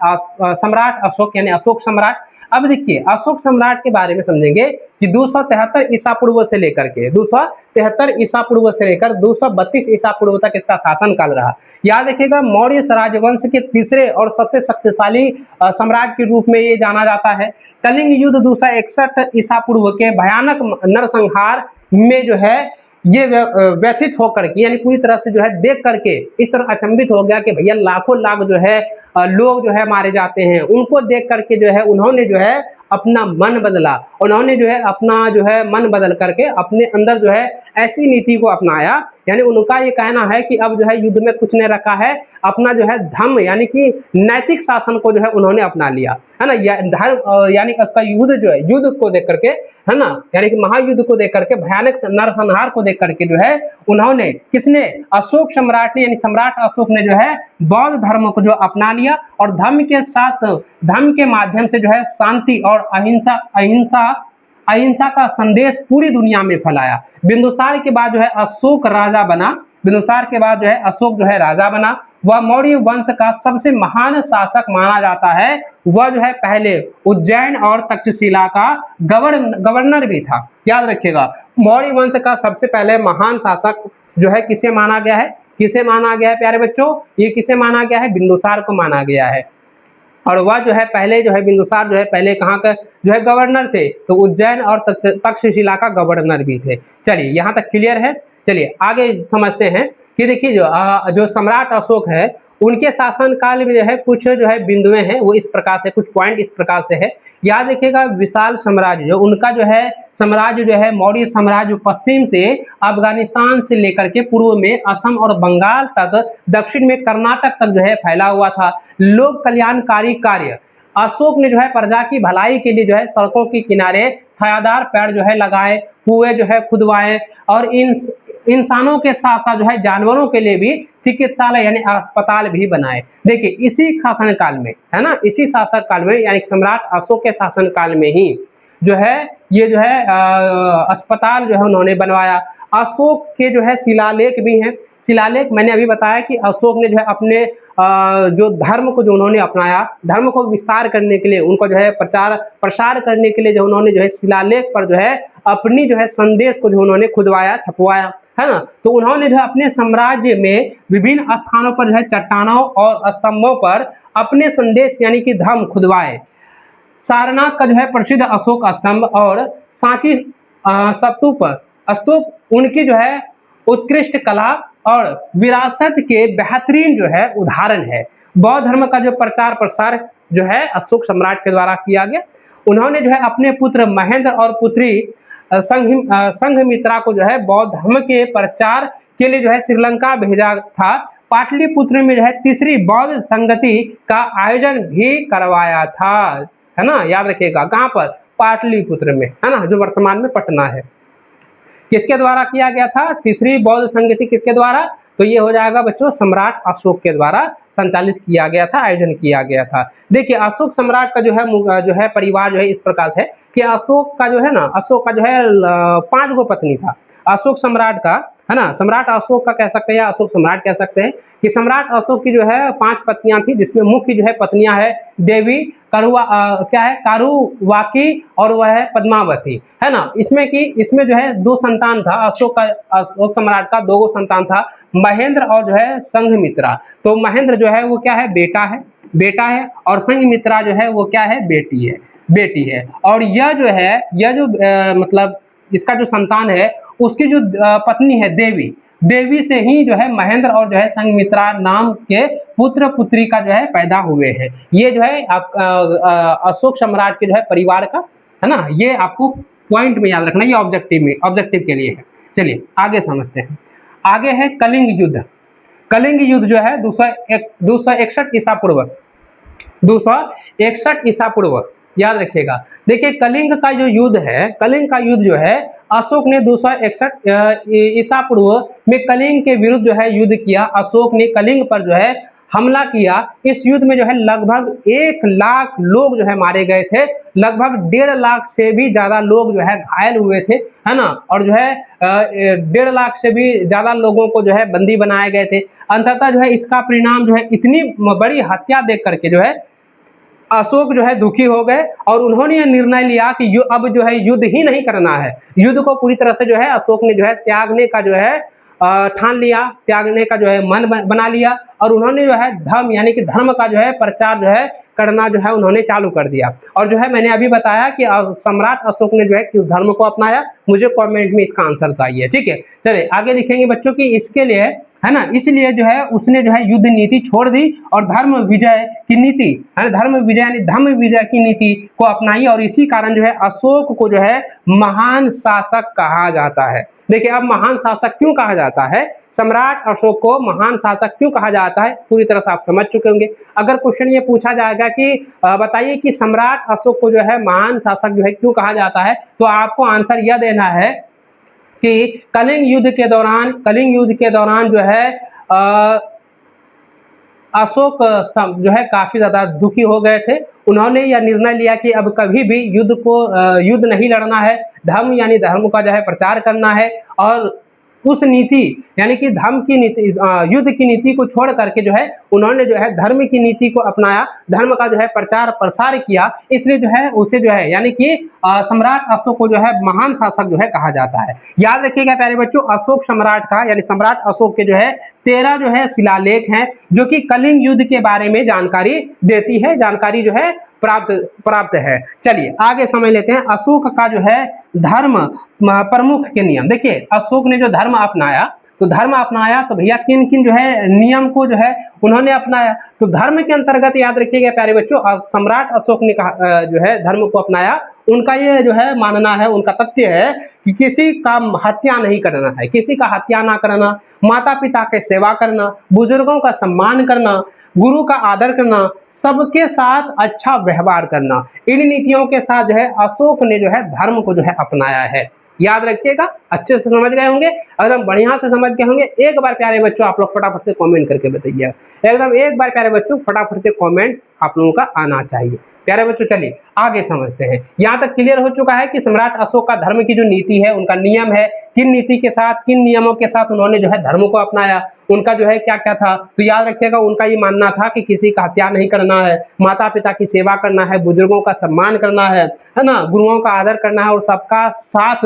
सम्राट अशोक यानी अशोक सम्राट। अब देखिए अशोक सम्राट के बारे में समझेंगे कि 273 ईसा पूर्व से लेकर के 273 ईसा पूर्व से लेकर 232 ईसा पूर्व तक इसका शासन काल रहा। याद रखिएगा मौर्य राजवंश के तीसरे और सबसे शक्तिशाली सम्राट के रूप में ये जाना जाता है। कलिंग युद्ध 261 ईसा पूर्व के भयानक नरसंहार में जो है ये व्यथित होकर के, यानी पूरी तरह से जो है देख करके इस तरह अचंभित हो गया कि भैया लाखों लाख जो है लोग जो है मारे जाते हैं। उनको देख करके जो है उन्होंने जो है अपना मन बदला, उन्होंने जो है अपना जो है मन बदल करके अपने अंदर जो है ऐसी नीति को अपनाया, यानी उनका ये कहना है कि अब जो है युद्ध में कुछ नहीं रखा है, अपना जो है धर्म यानी कि नैतिक शासन को जो है उन्होंने अपना लिया, है ना। धर्म यानी उसका युद्ध जो है, युद्ध को देख करके, है ना, यानी कि महायुद्ध को देख करके, भयानक नरसंहार को देख करके जो है उन्होंने, किसने? अशोक सम्राट ने, यानी सम्राट अशोक ने जो है बौद्ध धर्म को जो अपना लिया और धर्म के साथ, धर्म के माध्यम से जो है शांति और अहिंसा का संदेश पूरी दुनिया में फैलाया। बिंदुसार के बाद जो है अशोक राजा बना, बिंदुसार के बाद जो है अशोक जो है राजा बना वह मौर्य वंश का सबसे महान शासक माना जाता है। वह जो है पहले उज्जैन और तक्षशिला का गवर्नर भी था। याद रखिएगा, मौर्य वंश का सबसे पहले महान शासक जो है किसे माना गया है, किसे माना गया है प्यारे बच्चों, ये किसे माना गया है, बिंदुसार को माना गया है। और वह जो है पहले जो है बिंदुसार जो है पहले कहाँ का जो है गवर्नर थे, तो उज्जैन और तक्षशिला का गवर्नर भी थे। चलिए यहाँ तक क्लियर है। चलिए आगे समझते हैं कि देखिए जो सम्राट अशोक है उनके शासन काल में जो है कुछ जो है बिंदुएं हैं वो इस प्रकार से, कुछ पॉइंट इस प्रकार से है। याद रखिएगा, विशाल साम्राज्य जो उनका जो है साम्राज्य जो है मौर्य साम्राज्य पश्चिम से अफगानिस्तान से लेकर के पूर्व में असम और बंगाल तक, दक्षिण में कर्नाटक तक जो है फैला हुआ था। लोक कल्याणकारी कार्य, अशोक ने जो है प्रजा की भलाई के लिए जो है सड़कों के किनारे छायादार पेड़ जो है लगाए, कुएं जो है खुदवाए और इंसानों के साथ साथ जो है जानवरों के लिए भी चिकित्सालय यानी अस्पताल भी बनाए। देखिए इसी शासन काल में, है ना, इसी शासन काल में यानी सम्राट अशोक के शासन काल में ही जो है ये जो है अस्पताल जो है उन्होंने बनवाया। अशोक के जो है शिलालेख भी हैं। शिलालेख मैंने अभी बताया कि अशोक ने जो है अपने जो धर्म को जो उन्होंने अपनाया, धर्म को विस्तार करने के लिए, उनको जो है प्रसार करने के लिए जो उन्होंने जो है शिलालेख पर जो है अपनी जो है संदेश को जो उन्होंने खुदवाया, छपवाया, है ना। तो उन्होंने जो है अपने साम्राज्य में विभिन्न स्थानों पर जो है चट्टानों और स्तंभों पर अपने संदेश यानी कि धर्म खुदवाए। सारनाथ का जो है प्रसिद्ध अशोक स्तंभ और सांची स्तूप उनकी जो है उत्कृष्ट कला और विरासत के बेहतरीन जो है उदाहरण है। बौद्ध धर्म का जो प्रचार प्रसार जो है अशोक सम्राट के द्वारा किया गया। उन्होंने जो है अपने पुत्र महेंद्र और पुत्री संघमित्रा को जो है बौद्ध धर्म के प्रचार के लिए जो है श्रीलंका भेजा था। पाटलिपुत्र में जो है तीसरी बौद्ध संगति का आयोजन भी करवाया था, है ना। याद रखिएगा कहाँ पर, पाटलिपुत्र में, है ना, जो वर्तमान में पटना है। किसके द्वारा किया गया था, तीसरी बौद्ध संगति किसके द्वारा, तो ये हो जाएगा बच्चों सम्राट अशोक के द्वारा संचालित किया गया था, आयोजन किया गया था। देखिए अशोक सम्राट का जो है परिवार जो है इस प्रकार से कि अशोक का जो है ना, अशोक का जो है 5 गो पत्नी था अशोक सम्राट का, है ना। सम्राट अशोक का कह सकते हैं, अशोक सम्राट कह सकते हैं कि सम्राट अशोक की जो है 5 पत्नियां थी, जिसमें मुख्य जो है पत्नियां है देवी कारुवाकी और वह है पद्मावती, है ना। इसमें जो है 2 संतान था अशोक सम्राट का 2 संतान था, महेंद्र और जो है संघमित्रा। तो महेंद्र जो है वो क्या है, बेटा है और संघमित्रा जो है वो क्या है, बेटी है। और यह जो मतलब इसका जो संतान है उसकी जो पत्नी है देवी से ही जो है महेंद्र और जो है संघमित्रा नाम के पुत्र पुत्री का जो है पैदा हुए हैं। ये जो है अशोक सम्राट के जो है परिवार का, है ना, ये आपको पॉइंट में याद रखना, ये ऑब्जेक्टिव के लिए है। चलिए आगे समझते हैं। आगे है कलिंग युद्ध। कलिंग युद्ध जो है 261 ईसा पूर्व, 261 ईसा पूर्व, याद रखिएगा। देखिए कलिंग का जो युद्ध है, कलिंग का युद्ध जो है अशोक ने 261 ईसा पूर्व में कलिंग के विरुद्ध जो है युद्ध किया। अशोक ने कलिंग पर जो है हमला किया। इस युद्ध में जो है लगभग 1 लाख लोग जो है मारे गए थे, लगभग 1.5 लाख से भी ज्यादा लोग जो है घायल हुए थे, है ना। और जो है 1.5 लाख से भी ज्यादा लोगों को जो है बंदी बनाए गए थे। अंततः जो है इसका परिणाम जो है इतनी बड़ी हत्या देख करके जो है अशोक जो है दुखी हो गए और उन्होंने यह निर्णय लिया कि अब जो है युद्ध ही नहीं करना है। युद्ध को पूरी तरह से जो है अशोक ने जो है त्यागने का जो है ठान लिया, त्यागने का जो है मन बना लिया और उन्होंने जो है धर्म यानी कि धर्म का जो है प्रचार जो है करना जो है उन्होंने चालू कर दिया। और जो है मैंने अभी बताया कि सम्राट अशोक ने जो है किस धर्म को अपनाया, मुझे कमेंट में इसका आंसर चाहिए, ठीक है। चलिए आगे लिखेंगे बच्चों की इसके लिए, है ना, इसलिए जो है उसने जो है युद्ध नीति छोड़ दी और धर्म विजय की नीति, है ना, धर्म विजय यानी धर्म विजय की नीति को अपनाई और इसी कारण जो है अशोक को जो है महान शासक कहा जाता है। देखिए अब महान शासक क्यों कहा जाता है, सम्राट अशोक को महान शासक क्यों कहा जाता है, पूरी तरह से आप समझ चुके होंगे। अगर क्वेश्चन ये पूछा जाएगा कि बताइए कि सम्राट अशोक को जो है महान शासक जो है क्यों कहा जाता है, तो आपको आंसर यह देना है कि कलिंग युद्ध के दौरान जो है अशोक जो है काफी ज्यादा दुखी हो गए थे। उन्होंने यह निर्णय लिया कि अब कभी भी युद्ध नहीं लड़ना है, धर्म यानी धर्म का जो है प्रचार करना है और उस नीति यानी कि धर्म की नीति, युद्ध की नीति को छोड़ करके जो है उन्होंने जो है धर्म की नीति को अपनाया, धर्म का जो है प्रचार प्रसार किया, इसलिए जो है उसे जो है यानी कि सम्राट अशोक को जो है महान शासक जो है कहा जाता है। याद रखिएगा प्यारे बच्चों, अशोक सम्राट का यानी सम्राट अशोक के जो है 13 जो है शिलालेख हैं जो कि कलिंग युद्ध के बारे में जानकारी देती है, जानकारी जो है प्राप्त है। चलिए आगे समझ लेते हैं अशोक का जो है धर्म प्रमुख के नियम। देखिए अशोक ने जो धर्म अपनाया, तो धर्म अपनाया तो भैया किन किन जो है नियम को जो है उन्होंने अपनाया। तो धर्म के अंतर्गत याद रखिएगा प्यारे बच्चों, सम्राट अशोक ने कहा जो है धर्म को अपनाया, उनका ये जो है मानना है, उनका तथ्य है कि किसी का हत्या नहीं करना है, किसी का हत्या ना करना, माता पिता के सेवा करना, बुजुर्गों का सम्मान करना, गुरु का आदर करना, सबके साथ अच्छा व्यवहार करना, इन नीतियों के साथ जो है अशोक ने जो है धर्म को जो है अपनाया है। याद रखिएगा, अच्छे से समझ गए होंगे, एकदम बढ़िया से समझ गए होंगे। एक बार प्यारे बच्चों आप लोग फटाफट से कमेंट करके बताइए, एकदम एक बार प्यारे बच्चों फटाफट से कमेंट आप लोगों का आना चाहिए। प्यारे बच्चों चलिए आगे समझते हैं। यहाँ तक क्लियर हो चुका है कि सम्राट अशोक का धर्म की जो नीति है, उनका नियम है, किन नीति के साथ, किन नियमों के साथ उन्होंने जो है धर्म को अपनाया, उनका जो है क्या क्या था। तो याद रखिएगा उनका ये मानना था कि किसी का हत्या नहीं करना है, माता पिता की सेवा करना है, बुजुर्गों का सम्मान करना है ना, गुरुओं का आदर करना है और सबका साथ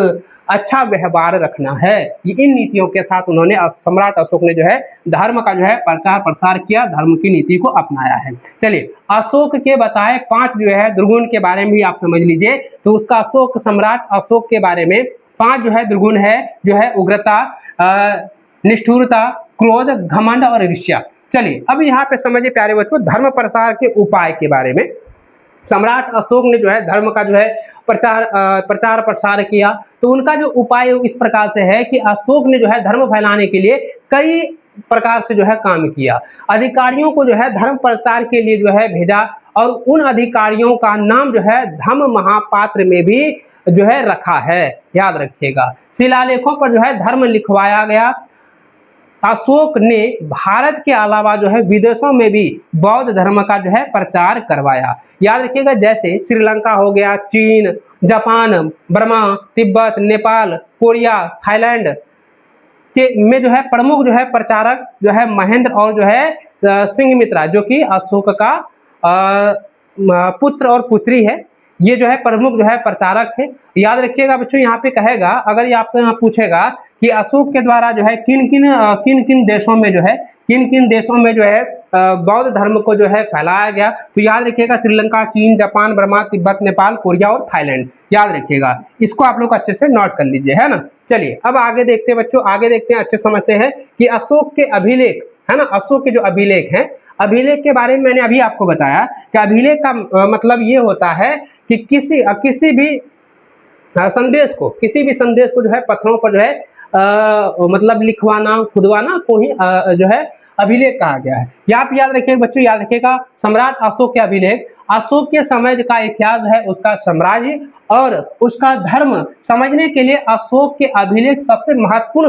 अच्छा व्यवहार रखना है। ये इन नीतियों के साथ उन्होंने सम्राट अशोक ने जो है धर्म का जो है प्रचार प्रसार किया, धर्म की नीति को अपनाया है। चलिए अशोक के बताए 5 जो है दुर्गुण के बारे में भी आप समझ लीजिए। तो उसका अशोक सम्राट अशोक के बारे में 5 जो है दुर्गुण है, जो है उग्रता, निष्ठुरता, क्रोध, घमंड और ईर्ष्या। चलिए अब यहाँ पे समझिए प्यारे बच्चों धर्म प्रसार के उपाय के बारे में। सम्राट अशोक ने जो है धर्म का जो है प्रचार प्रसार किया, तो उनका जो उपाय इस प्रकार से है कि अशोक ने जो है धर्म फैलाने के लिए कई प्रकार से जो है काम किया। अधिकारियों को जो है धर्म प्रसार के लिए जो है भेजा और उन अधिकारियों का नाम जो है धम्म महापात्र में भी जो है रखा है। याद रखिएगा शिलालेखों पर जो है धर्म लिखवाया गया। अशोक ने भारत के अलावा जो है विदेशों में भी बौद्ध धर्म का जो है प्रचार करवाया। याद रखिएगा जैसे श्रीलंका हो गया, चीन, Japan, Burma, Tibet, Nepal, Korea, Thailand के में जो है प्रमुख जो है प्रचारक जो है महेंद्र और जो है सिंघमित्रा, जो कि अशोक का पुत्र और पुत्री है, ये जो है प्रमुख जो है प्रचारक है। याद रखिएगा बच्चों यहाँ पे कहेगा, अगर ये आपको यहाँ पूछेगा कि अशोक के द्वारा जो है किन किन देशों में जो है बौद्ध धर्म को जो है फैलाया गया, तो याद रखिएगा श्रीलंका, चीन, Japan, Burma, Tibet, Nepal, Korea और थाईलैंड। याद रखिएगा, इसको आप लोग अच्छे से नोट कर लीजिए, है ना। चलिए अब आगे देखते हैं बच्चों, आगे देखते हैं, अच्छे समझते हैं कि अशोक के अभिलेख है ना, अशोक के जो अभिलेख हैं, अभिलेख के बारे में मैंने अभी आपको बताया कि अभिलेख का मतलब ये होता है कि किसी भी संदेश को जो है पत्थरों पर जो है मतलब लिखवाना, खुदवाना को ही जो है अभिलेख कहा गया है। यहाँ पे याद रखिएगा बच्चों, याद रखिएगा सम्राट अशोक के अभिलेख अशोक के समय का इतिहास है, उसका साम्राज्य और उसका धर्म समझने के लिए अशोक के अभिलेख सबसे महत्वपूर्ण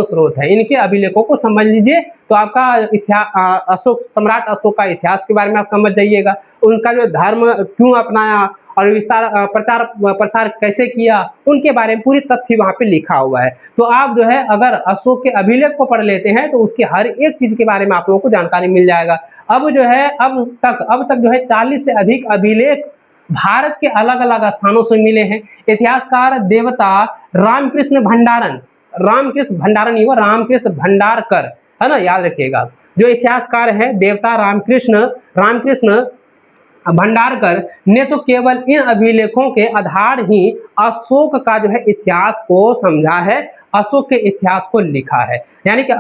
स्रोत है। इनके अभिलेखों को समझ लीजिए तो आपका इतिहास सम्राट अशोक का इतिहास के बारे में आप समझ जाइएगा, उनका जो धर्म क्यों अपनाया और विस्तार प्रचार प्रसार कैसे किया, उनके बारे में पूरी तथ्य वहाँ पे लिखा हुआ है। तो आप जो है अगर अशोक के अभिलेख को पढ़ लेते हैं तो उसके हर एक चीज के बारे में आप लोगों को जानकारी मिल जाएगा। अब तक जो है 40 से अधिक अभिलेख भारत के अलग अलग स्थानों से मिले हैं। इतिहासकार देवता रामकृष्ण भंडारकर है ना, याद रखिएगा, जो इतिहासकार है देवता रामकृष्ण भंडारकर ने तो केवल इन अभिलेखों के आधार ही अशोक का जो है इतिहास को समझा है, अशोक के इतिहास को लिखा है। यानी कि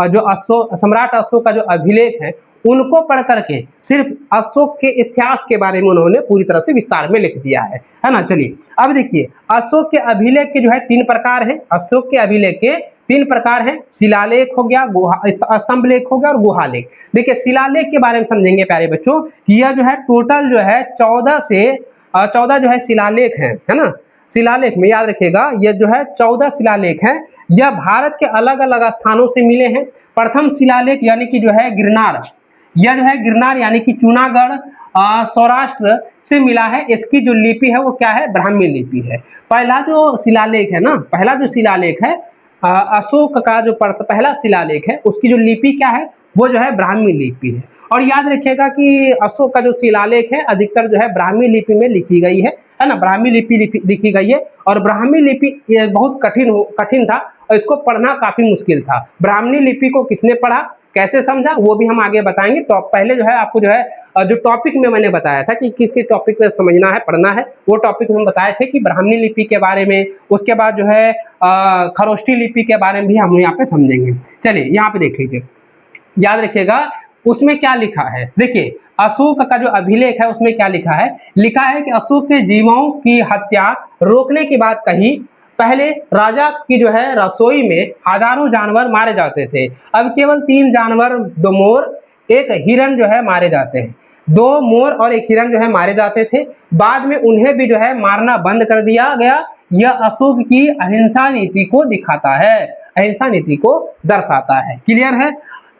जो सम्राट अशोक का जो अभिलेख है उनको पढ़ करके सिर्फ अशोक के इतिहास के बारे में उन्होंने पूरी तरह से विस्तार में लिख दिया है ना। चलिए अब देखिए अशोक के अभिलेख के जो है 3 प्रकार हैं। अशोक के अभिलेख के 3 प्रकार हैं, शिलालेख हो गया, स्तंभ लेख हो गया और गुहा लेख। देखिए शिलालेख के बारे में समझेंगे प्यारे बच्चों, यह जो है टोटल जो है 14 जो है शिलालेख है ना। शिलालेख में याद रखिएगा यह जो है 14 शिलालेख हैं, यह भारत के अलग अलग स्थानों से मिले हैं। प्रथम शिलालेख यानी कि जो है गिरनार, यह जो है गिरनार यानी कि जूनागढ़ सौराष्ट्र से मिला है। इसकी जो लिपि है वो क्या है, ब्राह्मी लिपि है। पहला जो शिलालेख है ना, पहला जो शिलालेख है अशोक का जो पहला शिलालेख है उसकी जो लिपि क्या है, वो जो है ब्राह्मी लिपि है। और याद रखिएगा कि अशोक का जो शिलालेख है अधिकतर जो है ब्राह्मी लिपि में लिखी गई है ना, ब्राह्मी लिपि लिखी गई है। और ब्राह्मी लिपि बहुत कठिन था और इसको पढ़ना काफी मुश्किल था। ब्राह्मी लिपि को किसने पढ़ा, कैसे समझा, वो भी हम आगे बताएंगे। तो पहले जो है आपको जो है जो टॉपिक में मैंने बताया था कि किस किस टॉपिक में समझना है, पढ़ना है, वो टॉपिक हम बताए थे कि ब्राह्मी लिपि के बारे में, उसके बाद जो है खरोष्ठी लिपि के बारे में भी हम यहाँ पे समझेंगे। चलिए यहाँ पे देख लीजिए, याद रखिएगा उसमें क्या लिखा है। देखिए अशोक का जो अभिलेख है उसमें क्या लिखा है, लिखा है कि अशोक के जीवों की हत्या रोकने की बात कही। पहले राजा की जो है रसोई में हजारों जानवर मारे जाते थे, अब केवल 3 जानवर, 2 मोर, 1 हिरन जो है मारे जाते हैं। 2 मोर और 1 हिरन जो है मारे जाते थे, बाद में उन्हें भी जो है मारना बंद कर दिया गया। यह अशोक की अहिंसा नीति को दिखाता है, अहिंसा नीति को दर्शाता है। क्लियर है।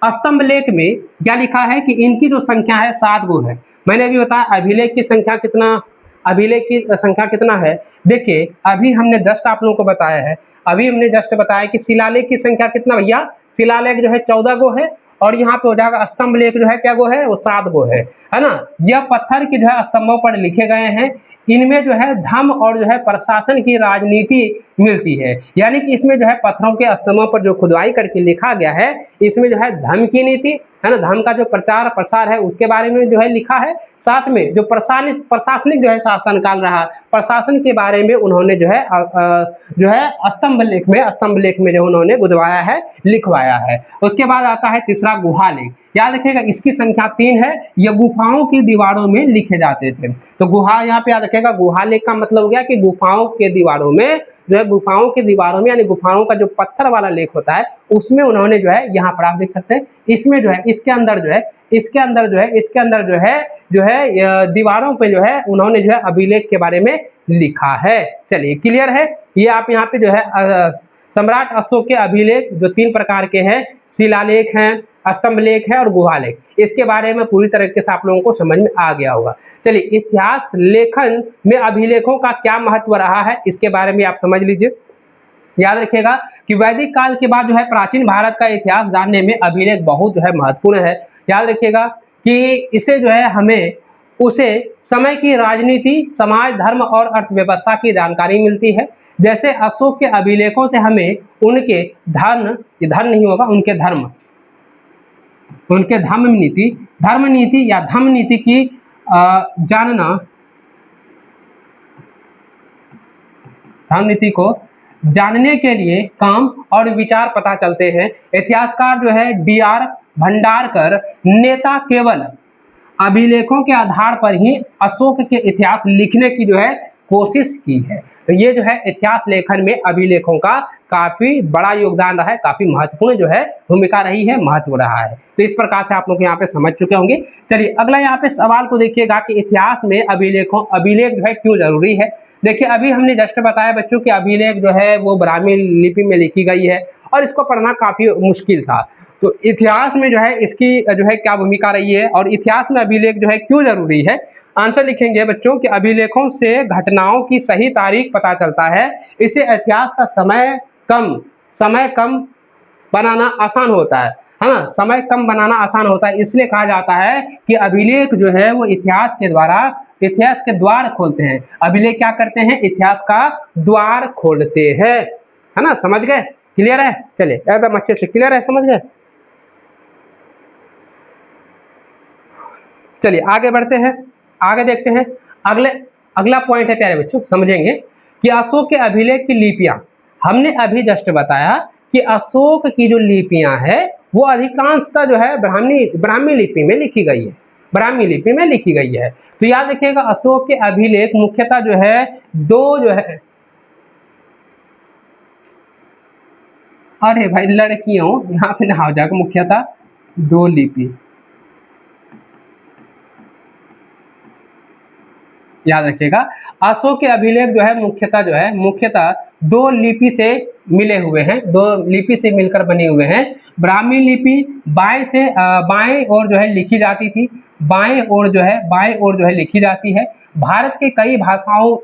स्तंभ लेख में क्या लिखा है कि इनकी जो संख्या है 7 गो है। मैंने अभी बताया अभिलेख की संख्या कितना, अभिलेख की संख्या कितना है। देखिए अभी हमने जस्ट आप लोगों को बताया है, अभी हमने जस्ट बताया कि शिलालेख की संख्या कितना भैया, शिलालेख जो है 14 गो है और यहाँ पे हो जाएगा स्तंभ लेख जो है क्या गो है, वो 7 गो है ना। यह पत्थर की जो है स्तंभों पर लिखे गए हैं। इनमें जो है धर्म और जो है प्रशासन की राजनीति मिलती है, यानी कि इसमें जो है पत्थरों के स्तंभों पर जो खुदाई करके लिखा गया है, इसमें जो है धर्म की नीति है ना, धर्म का जो प्रचार प्रसार है उसके बारे में जो है लिखा है। साथ में जो प्रशासनिक जो है शासनकाल रहा, प्रशासन के बारे में उन्होंने जो है स्तंभ लेख में जो उन्होंने बुझवाया है, लिखवाया है। उसके बाद आता है तीसरा गुहा लेख। याद रखिएगा इसकी संख्या 3 है। ये गुफाओं की दीवारों में लिखे जाते थे। तो गुहा यहाँ पे याद रखिएगा, गुहा लेख का मतलब हो गया कि गुफाओं के दीवारों में जो है, गुफाओं की दीवारों में यानी गुफाओं का जो पत्थर वाला लेख होता है उसमें उन्होंने जो है, यहाँ पर आप देख सकते हैं इसमें जो है, इसके अंदर जो है दीवारों पे जो है उन्होंने जो है अभिलेख के बारे में लिखा है। चलिए क्लियर है। ये आप यहाँ पे जो है सम्राट अशोक के अभिलेख जो 3 प्रकार के हैं, शिलालेख हैं, स्तंभ लेख है और गुहा लेख, इसके बारे में पूरी तरीके से आप लोगों को समझ में आ गया होगा। चलिए इतिहास लेखन में अभिलेखों का क्या महत्व रहा है इसके बारे में आप समझ लीजिए। याद रखिएगा कि वैदिक काल के बाद जो है प्राचीन भारत का इतिहास जानने में अभिलेख बहुत जो है महत्वपूर्ण है। याद रखिएगा कि इसे जो है हमें उसे समय की राजनीति, समाज, धर्म और अर्थव्यवस्था की जानकारी मिलती है। जैसे अशोक के अभिलेखों से हमें उनके धर्म नहीं होगा, उनके धर्म नीति या धर्म नीति की जानना, धर्म नीति को जानने के लिए काम और विचार पता चलते हैं। इतिहासकार जो है DR भंडारकर नेता केवल अभिलेखों के आधार पर ही अशोक के इतिहास लिखने की जो है कोशिश की है। तो ये जो है इतिहास लेखन में अभिलेखों का काफी बड़ा योगदान रहा है, काफी महत्वपूर्ण जो है भूमिका रही है, महत्व रहा है। तो इस प्रकार से आप लोग यहाँ पे समझ चुके होंगे। चलिए अगला यहाँ पे सवाल को देखिएगा कि इतिहास में अभिलेख जो है क्यों जरूरी है। देखिए अभी हमने जस्ट बताया बच्चों की अभिलेख जो है वो ब्राह्मी लिपि में लिखी गई है और इसको पढ़ना काफी मुश्किल था। तो इतिहास में जो है इसकी जो है क्या भूमिका रही है और इतिहास में अभिलेख जो है क्यों जरूरी है। आंसर लिखेंगे बच्चों कि अभिलेखों से घटनाओं की सही तारीख पता चलता है। इससे इतिहास का समय कम बनाना आसान होता है ना, समय कम बनाना आसान होता है। इसलिए कहा जाता है कि अभिलेख जो है वो इतिहास के द्वार खोलते हैं। अभिलेख क्या करते हैं, इतिहास का द्वार खोलते हैं, है ना। समझ गए, क्लियर है। चलिए एकदम अच्छे से क्लियर है, समझ गए। चलिए आगे बढ़ते हैं, आगे देखते हैं। अगला पॉइंट है प्यारे बच्चों, समझेंगे कि अशोक के अभिलेख की लिपियां। हमने अभी जस्ट बताया कि अशोक की जो लिपियां है वो अधिकांशतः जो है ब्राह्मी लिपि में लिखी गई है, ब्राह्मी लिपि में लिखी गई है। तो याद रखिएगा अशोक के अभिलेख मुख्यतः जो है 2 जो है, अरे भाई लड़कियों यहाँ पे ना हो जाएगा, मुख्यतः 2 लिपि, याद रखिएगा। अशोक के अभिलेख जो है मुख्यतः दो लिपि से मिले हुए हैं, दो लिपि से मिलकर बने हुए हैं। ब्राह्मी लिपि बाएं ओर जो है लिखी जाती थी, बाएं ओर जो है लिखी जाती है। भारत के कई भाषाओं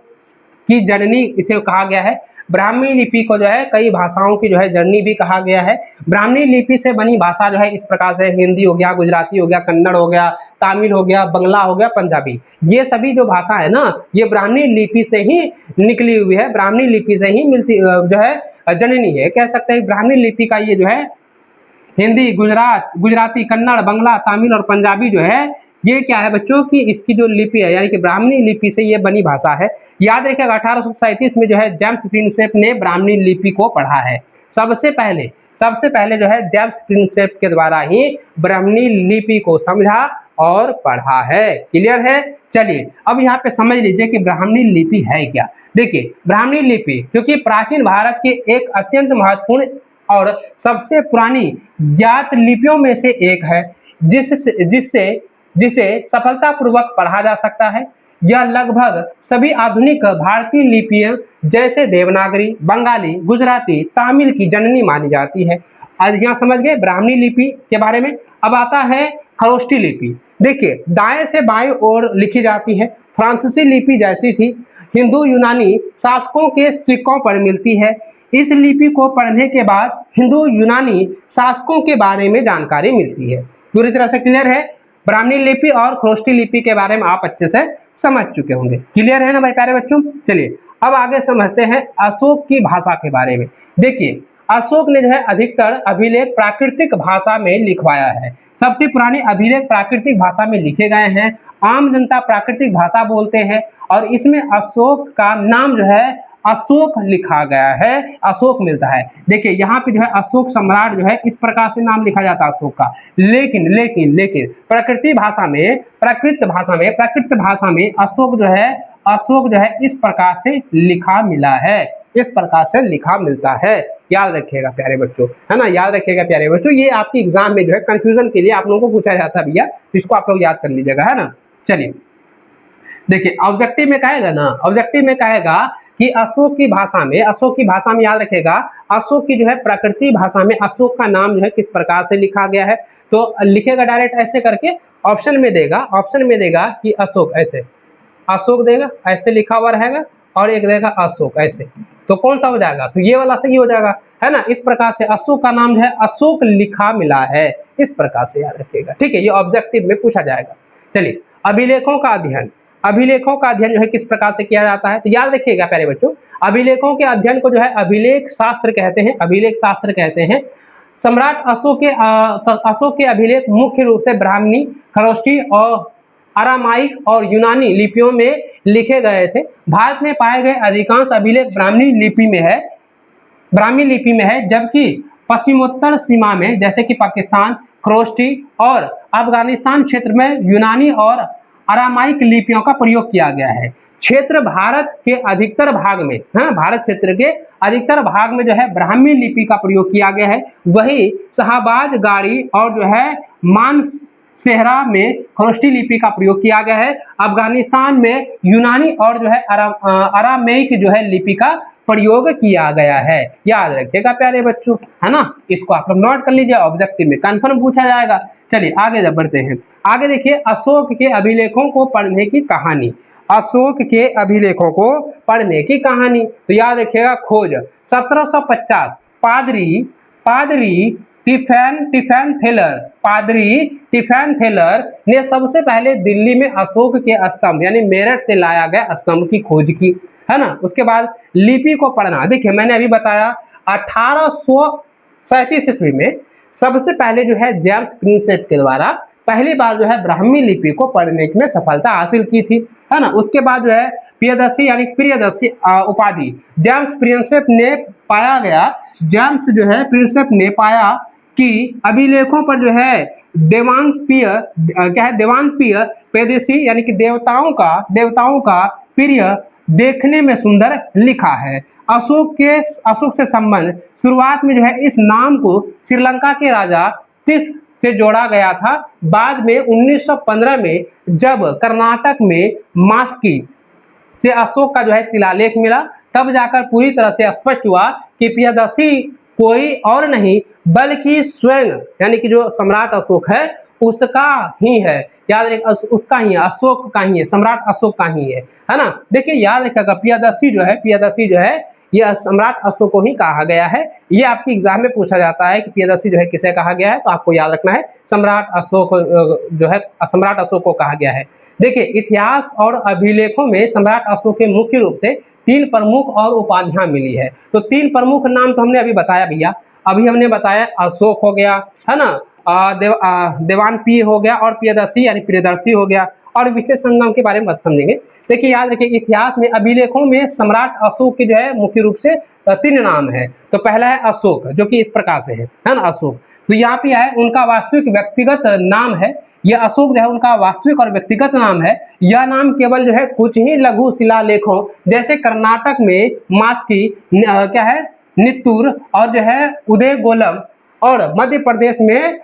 की जननी इसे कहा गया है। ब्राह्मी लिपि को जो है कई भाषाओं की जो है जननी भी कहा गया है। ब्राह्मी लिपि से बनी भाषा जो है इस प्रकार से हिंदी हो गया, गुजराती हो गया, कन्नड़ हो गया, तमिल हो गया, बंगला हो गया, पंजाबी, ये सभी जो भाषा है ना, ये ब्राह्मी लिपि से ही निकली हुई है, ब्राह्मी लिपि से ही मिलती जो है जननी है, कह सकते हैं। ब्राह्मी लिपि का ये जो है हिंदी, गुजराती, कन्नड़, बंगला, तमिल और पंजाबी जो है ये क्या है बच्चों की इसकी जो लिपि है यानी कि ब्राह्मणी लिपि से ये बनी भाषा है। याद रखिएगा 1837 में जो है जेम्स प्रिंसेप ने ब्राह्मणी लिपि को पढ़ा है। सबसे पहले जो है जेम्स प्रिंसेप के द्वारा ही ब्राह्मणी लिपि को समझा और पढ़ा है। क्लियर है? चलिए अब यहाँ पे समझ लीजिए कि ब्राह्मणी लिपि है क्या। देखिए ब्राह्मणी लिपि क्योंकि प्राचीन भारत के एक अत्यंत महत्वपूर्ण और सबसे पुरानी ज्ञात लिपियों में से एक है, जिसे सफलतापूर्वक पढ़ा जा सकता है। यह लगभग सभी आधुनिक भारतीय लिपियां जैसे देवनागरी, बंगाली, गुजराती, तमिल की जननी मानी जाती है। आज यहाँ समझ गए ब्राह्मणी लिपि के बारे में। अब आता है खरोष्टी लिपि। देखिए दाएं से बाएं ओर लिखी जाती है, फ्रांसीसी लिपि जैसी थी, हिंदू यूनानी शासकों के सिक्कों पर मिलती है। इस लिपि को पढ़ने के बाद हिंदू यूनानी शासकों के बारे में जानकारी मिलती है। पूरी तरह से क्लियर है? ब्राह्मणी लिपि और खरोष्टी लिपि के बारे में आप अच्छे से समझ चुके होंगे। क्लियर है ना भाई प्यारे बच्चों? चलिए अब आगे समझते हैं अशोक की भाषा के बारे में। देखिए अशोक ने जो है अधिकतर अभिलेख प्राकृतिक भाषा में लिखवाया है। सबसे पुराने अभिलेख प्राकृतिक भाषा में लिखे गए हैं। आम जनता प्राकृतिक भाषा बोलते हैं और इसमें अशोक का नाम जो है अशोक लिखा गया है, अशोक मिलता है। देखिए यहाँ पे जो है अशोक सम्राट जो है इस प्रकार से नाम लिखा जाता है अशोक का। लेकिन प्राकृत भाषा में अशोक जो है इस प्रकार से लिखा मिला है, इस प्रकार से लिखा मिलता है। याद रखिएगा प्यारे बच्चों, है ना, याद रखिएगा प्यारे बच्चों। ये आपके एग्जाम में जो है कंफ्यूजन के लिए आप लोगों को पूछा जाता है भैया, तो इसको आप लोग याद कर लीजिएगा, है ना। चलिए देखिए ऑब्जेक्टिव में कहेगा कि अशोक की भाषा में याद रखेगा अशोक की जो है प्रकृति भाषा में अशोक का नाम जो है किस प्रकार से लिखा गया है। तो लिखेगा डायरेक्ट ऐसे करके, ऑप्शन में देगा कि अशोक ऐसे, अशोक देगा ऐसे लिखा हुआ रहेगा और एक देगा अशोक ऐसे, तो कौन सा हो जाएगा? तो ये वाला सही हो जाएगा, है ना। इस प्रकार से अशोक का नाम जो है अशोक लिखा मिला है, इस प्रकार से याद रखिएगा, ठीक है। ये ऑब्जेक्टिव में पूछा जाएगा। चलिए अभिलेखों का अध्ययन जो है किस प्रकार से किया जाता है, तो याद रखिएगा प्यारे बच्चों, अभिलेखों के अध्ययन को जो है अभिलेख शास्त्र कहते हैं। सम्राट अशोक के अभिलेख मुख्य रूप से ब्राह्मणी, खरोष्टी और अरामाइक और यूनानी लिपियों में लिखे गए थे। भारत में पाए गए अधिकांश अभिलेख ब्राह्मणी लिपि में है, जबकि पश्चिमोत्तर सीमा में जैसे कि पाकिस्तान, खरोष्टी और अफगानिस्तान क्षेत्र में यूनानी और अरामाइक लिपियों का प्रयोग किया गया है। भारत के अधिकतर भाग में, भारत क्षेत्र के अधिकतर भाग में जो है ब्राह्मी लिपि का प्रयोग किया गया है। वही शाहबाज गाड़ी और जो है मानसेहरा में खरोष्टी लिपि का प्रयोग किया गया है। अफगानिस्तान में यूनानी और जो है अरामेइक जो है लिपि का प्रयोग किया गया है। याद रखिएगा प्यारे बच्चों, है ना, इसको आप लोग नोट कर लीजिए, ऑब्जेक्टिव में कंफर्म पूछा जाएगा। चलिए आगे बढ़ते हैं। आगे देखिए अशोक के अभिलेखों को पढ़ने की कहानी। तो याद रखिएगा खोज 1750 पादरी टिफैन थेलर ने सबसे पहले दिल्ली में अशोक के स्तंभ यानी मेरठ से लाया गया स्तंभ की खोज की, है ना। उसके बाद लिपि को पढ़ना। देखिए मैंने अभी बताया 1837 ईस्वी में सबसे पहले जो है जेम्स प्रिंसेप के द्वारा पहली बार जो है ब्राह्मी लिपि को पढ़ने में सफलता हासिल की थी, है ना। उसके बाद जो है प्रियदर्शी उपाधि जेम्स प्रिंसेप ने पाया कि अभिलेखों पर जो है देवांगपीय पेदेशी यानी कि देवताओं का प्रिय देखने में सुंदर लिखा है। अशोक से संबंध शुरुआत में जो है इस नाम को श्रीलंका के राजा तिस से जोड़ा गया था। बाद में 1915 में जब कर्नाटक में से अशोक का जो है शिलालेख मिला, तब जाकर पूरी तरह से स्पष्ट हुआ कि प्रियदर्शी कोई और नहीं बल्कि स्वयं यानी कि जो सम्राट अशोक है उसका ही है। याद रखिए उसका ही है, अशोक का ही है, सम्राट अशोक का ही है ना। देखिए याद रखिएगा प्रियदर्शी जो है यह सम्राट अशोक को ही कहा गया है। ये आपके एग्जाम में पूछा जाता है कि प्रियदर्शी जो है किसे कहा गया है, तो आपको याद रखना है सम्राट अशोक जो है सम्राट अशोक को कहा गया है। देखिए इतिहास और अभिलेखों में सम्राट अशोक के मुख्य रूप से 3 प्रमुख और उपाधियां मिली है। तो 3 प्रमुख नाम तो हमने अभी बताया भैया, अभी हमने बताया अशोक हो गया है ना, देवानपीय हो गया और प्रियदर्शी यानी प्रियदर्शी हो गया, और विशेष संगम के बारे में समझेंगे। देखिए याद रखिए इतिहास में अभिलेखों में सम्राट अशोक के जो है मुख्य रूप से 3 नाम है। तो पहला है अशोक जो कि इस प्रकार से है ना अशोक। तो यहाँ पे है उनका वास्तविक व्यक्तिगत नाम है, यह अशोक जो है उनका वास्तविक और व्यक्तिगत नाम है। यह नाम केवल जो है कुछ ही लघु शिलालेखों जैसे कर्नाटक में मास्की क्या है नित्तूर और जो है उदय गोलम और मध्य प्रदेश में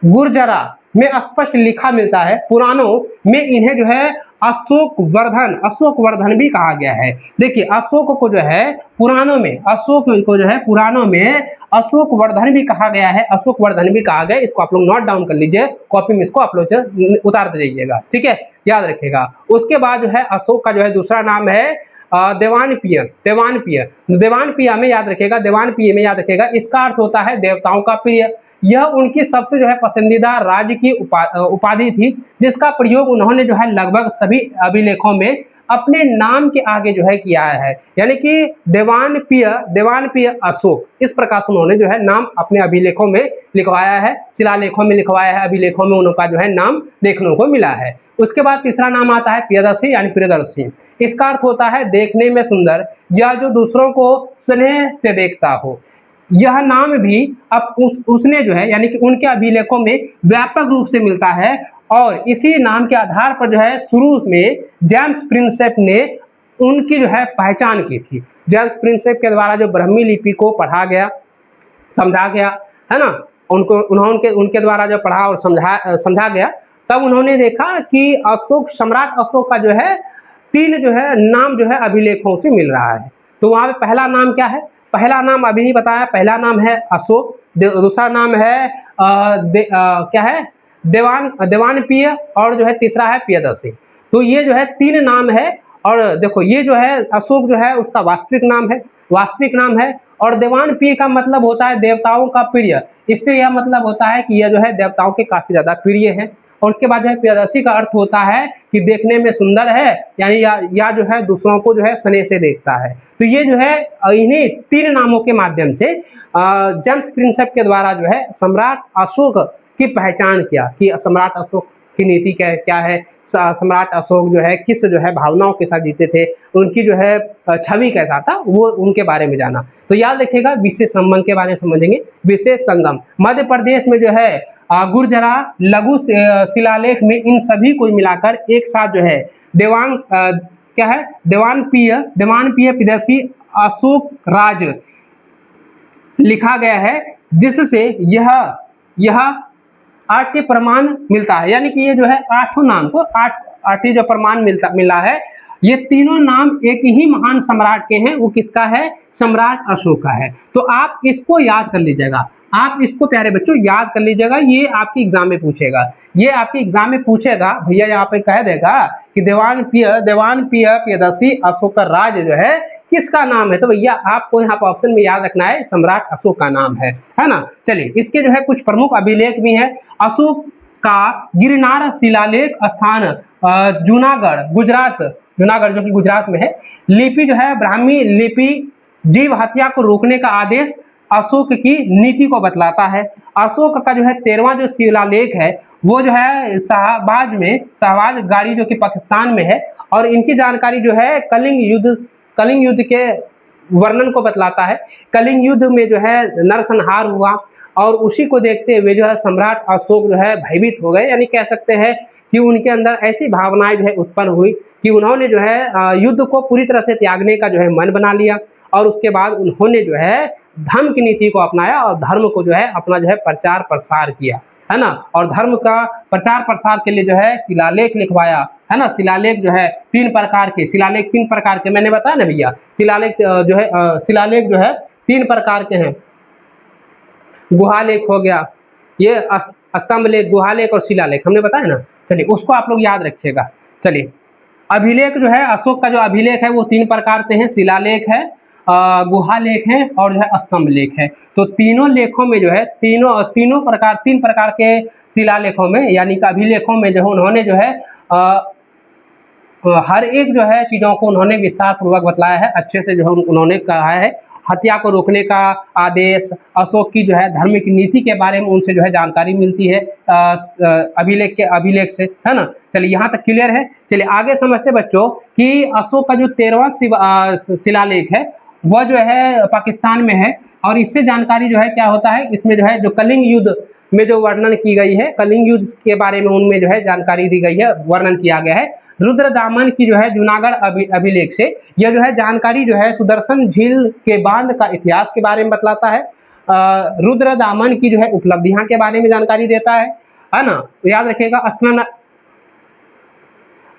गुर्जरा में स्पष्ट लिखा मिलता है। पुराणों में इन्हें जो है अशोक वर्धन भी कहा गया है। देखिए अशोक को जो है पुराणों में अशोक वर्धन भी कहा गया है, अशोक वर्धन भी कहा गया। इसको आप लोग नोट डाउन कर लीजिए, कॉपी में इसको आप लोग उतार दीजिएगा, ठीक है, याद रखिएगा। उसके बाद जो है अशोक का जो है दूसरा नाम है देवानपीय में याद रखिएगा, इसका अर्थ होता है देवताओं का प्रिय। यह उनकी सबसे जो है पसंदीदा राज्य की उपाधि थी, जिसका प्रयोग उन्होंने जो है लगभग सभी अभिलेखों में अपने नाम के आगे जो है किया है, यानी कि देवानपीय अशोक, इस प्रकार से उन्होंने जो है नाम अपने अभिलेखों में लिखवाया है, शिलालेखों में लिखवाया है, अभिलेखों में उनका जो है नाम देखने को मिला है। उसके बाद तीसरा नाम आता है प्रियदर्शी यानी प्रियदर्शी। इसका अर्थ होता है देखने में सुंदर या जो दूसरों को स्नेह से देखता हो। यह नाम भी अब उसने जो है यानी कि उनके अभिलेखों में व्यापक रूप से मिलता है, और इसी नाम के आधार पर जो है शुरू में जेम्स प्रिंसेप ने उनकी जो है पहचान की थी। जेम्स प्रिंसेप के द्वारा जो ब्राह्मी लिपि को पढ़ा गया, समझा गया है ना, उनके द्वारा जो पढ़ा और समझा गया, तब उन्होंने देखा कि सम्राट अशोक का जो है 3 जो है नाम जो है अभिलेखों से मिल रहा है। तो वहां पे पहला नाम क्या है, पहला नाम अभी नहीं बताया, पहला नाम है अशोक, दूसरा नाम है क्या है देवानपीय, और जो है तीसरा है प्रियदर्शी। तो ये जो है 3 नाम है। और देखो ये जो है अशोक जो है उसका वास्तविक नाम है, और देवानपीय का मतलब होता है देवताओं का प्रिय। इससे यह मतलब होता है कि यह जो है देवताओं के काफी ज्यादा प्रिय है। और उसके बाद जो है प्रियदर्शी का अर्थ होता है कि देखने में सुंदर है, यानी या जो है दूसरों को जो है स्नेह से देखता है। तो ये जो है इन्हीं 3 नामों के माध्यम से जेम्स प्रिंसेप के द्वारा जो है सम्राट अशोक की पहचान किया कि सम्राट अशोक की नीति क्या है, सम्राट अशोक जो है किस जो है भावनाओं के साथ जीते थे, उनकी जो है छवि कैसा था, वो उनके बारे में जाना। तो याद रखिएगा विशेष संगम के बारे में समझेंगे। विशेष संगम मध्य प्रदेश में जो है गुर्जरा लघु शिलालेख में इन सभी को मिलाकर एक साथ जो है देवानपीय प्रियदर्शी अशोक राज लिखा गया है, जिससे यह 8 प्रमाण मिलता है। यानी कि ये जो है 8 नाम को 8 जो प्रमाण मिला है, ये तीनों नाम एक ही महान सम्राट के हैं। वो किसका है, सम्राट अशोक का है। तो आप इसको याद कर लीजिएगा, आप इसको प्यारे बच्चों याद कर लीजिएगा। ये आपके एग्जाम में पूछेगा, भैया यहाँ पे कह देगा कि देवानपीय प्रियदर्शी अशोक का राज जो है किसका नाम है, तो भैया आपको यहाँ पर ऑप्शन में याद रखना है सम्राट अशोक का नाम है ना। चलिए इसके जो है कुछ प्रमुख अभिलेख भी हैं। अशोक का गिरनार शिलालेख स्थान जूनागढ़ जो कि गुजरात में है। लिपि जो है ब्राह्मी लिपि जीव हत्या को रोकने का आदेश अशोक की नीति को बतलाता है। अशोक का जो है 13वां जो शिलालेख है वो जो है शाहबाज गाड़ी जो कि पाकिस्तान में है, और इनकी जानकारी जो है कलिंग युद्ध के वर्णन को बतलाता है। कलिंग युद्ध में जो है नरसंहार हुआ, और उसी को देखते हुए जो है सम्राट अशोक जो है भयभीत हो गए, यानी कह सकते हैं कि उनके अंदर ऐसी भावनाएं जो है उत्पन्न हुई कि उन्होंने जो है युद्ध को पूरी तरह से त्यागने का जो है मन बना लिया, और उसके बाद उन्होंने जो है धर्म की नीति को अपनाया और धर्म को जो है अपना जो है प्रचार प्रसार किया। है ना, और धर्म का प्रचार प्रसार के लिए जो है शिलालेख लिखवाया, है ना। शिलालेख जो है तीन प्रकार के, शिलालेख तीन प्रकार के मैंने बताया ना भैया, शिलालेख जो है शिलालेख जो है तीन प्रकार के हैं। गुहालेख हो गया, ये स्तंभ लेख, गुहालेख और शिलालेख हमने बताया ना। चलिए उसको आप लोग याद रखिएगा। चलिए अभिलेख जो है, अशोक का जो अभिलेख है वो तीन प्रकार से है, शिलालेख है, गुहालेख है और जो है स्तंभ लेख है। तो तीनों लेखों में जो है तीन प्रकार के शिलालेखों में यानी कि अभिलेखों में जो है उन्होंने जो है हर एक जो है चीजों को उन्होंने विस्तार पूर्वक बतलाया है, अच्छे से जो है उन्होंने कहा है। हत्या को रोकने का आदेश, अशोक की जो है धार्मिक नीति के बारे में उनसे जो है जानकारी मिलती है अभिलेख से, है ना। चलिए यहाँ तक क्लियर है। चलिए आगे समझते बच्चों कि अशोक का जो 13वां शिलालेख है वह जो है पाकिस्तान में है, और इससे जानकारी जो है क्या होता है, इसमें जो है जो कलिंग युद्ध में जो वर्णन की गई है, कलिंग युद्ध के बारे में उनमें जो है जानकारी दी गई है, वर्णन किया गया है। रुद्रदामन की जो है जूनागढ़ अभिलेख से यह जो है जानकारी जो है सुदर्शन झील के बांध का इतिहास के बारे में बतलाता है। रुद्रदामन की जो है उपलब्धियां के बारे में जानकारी देता है ना। तो याद रखिएगा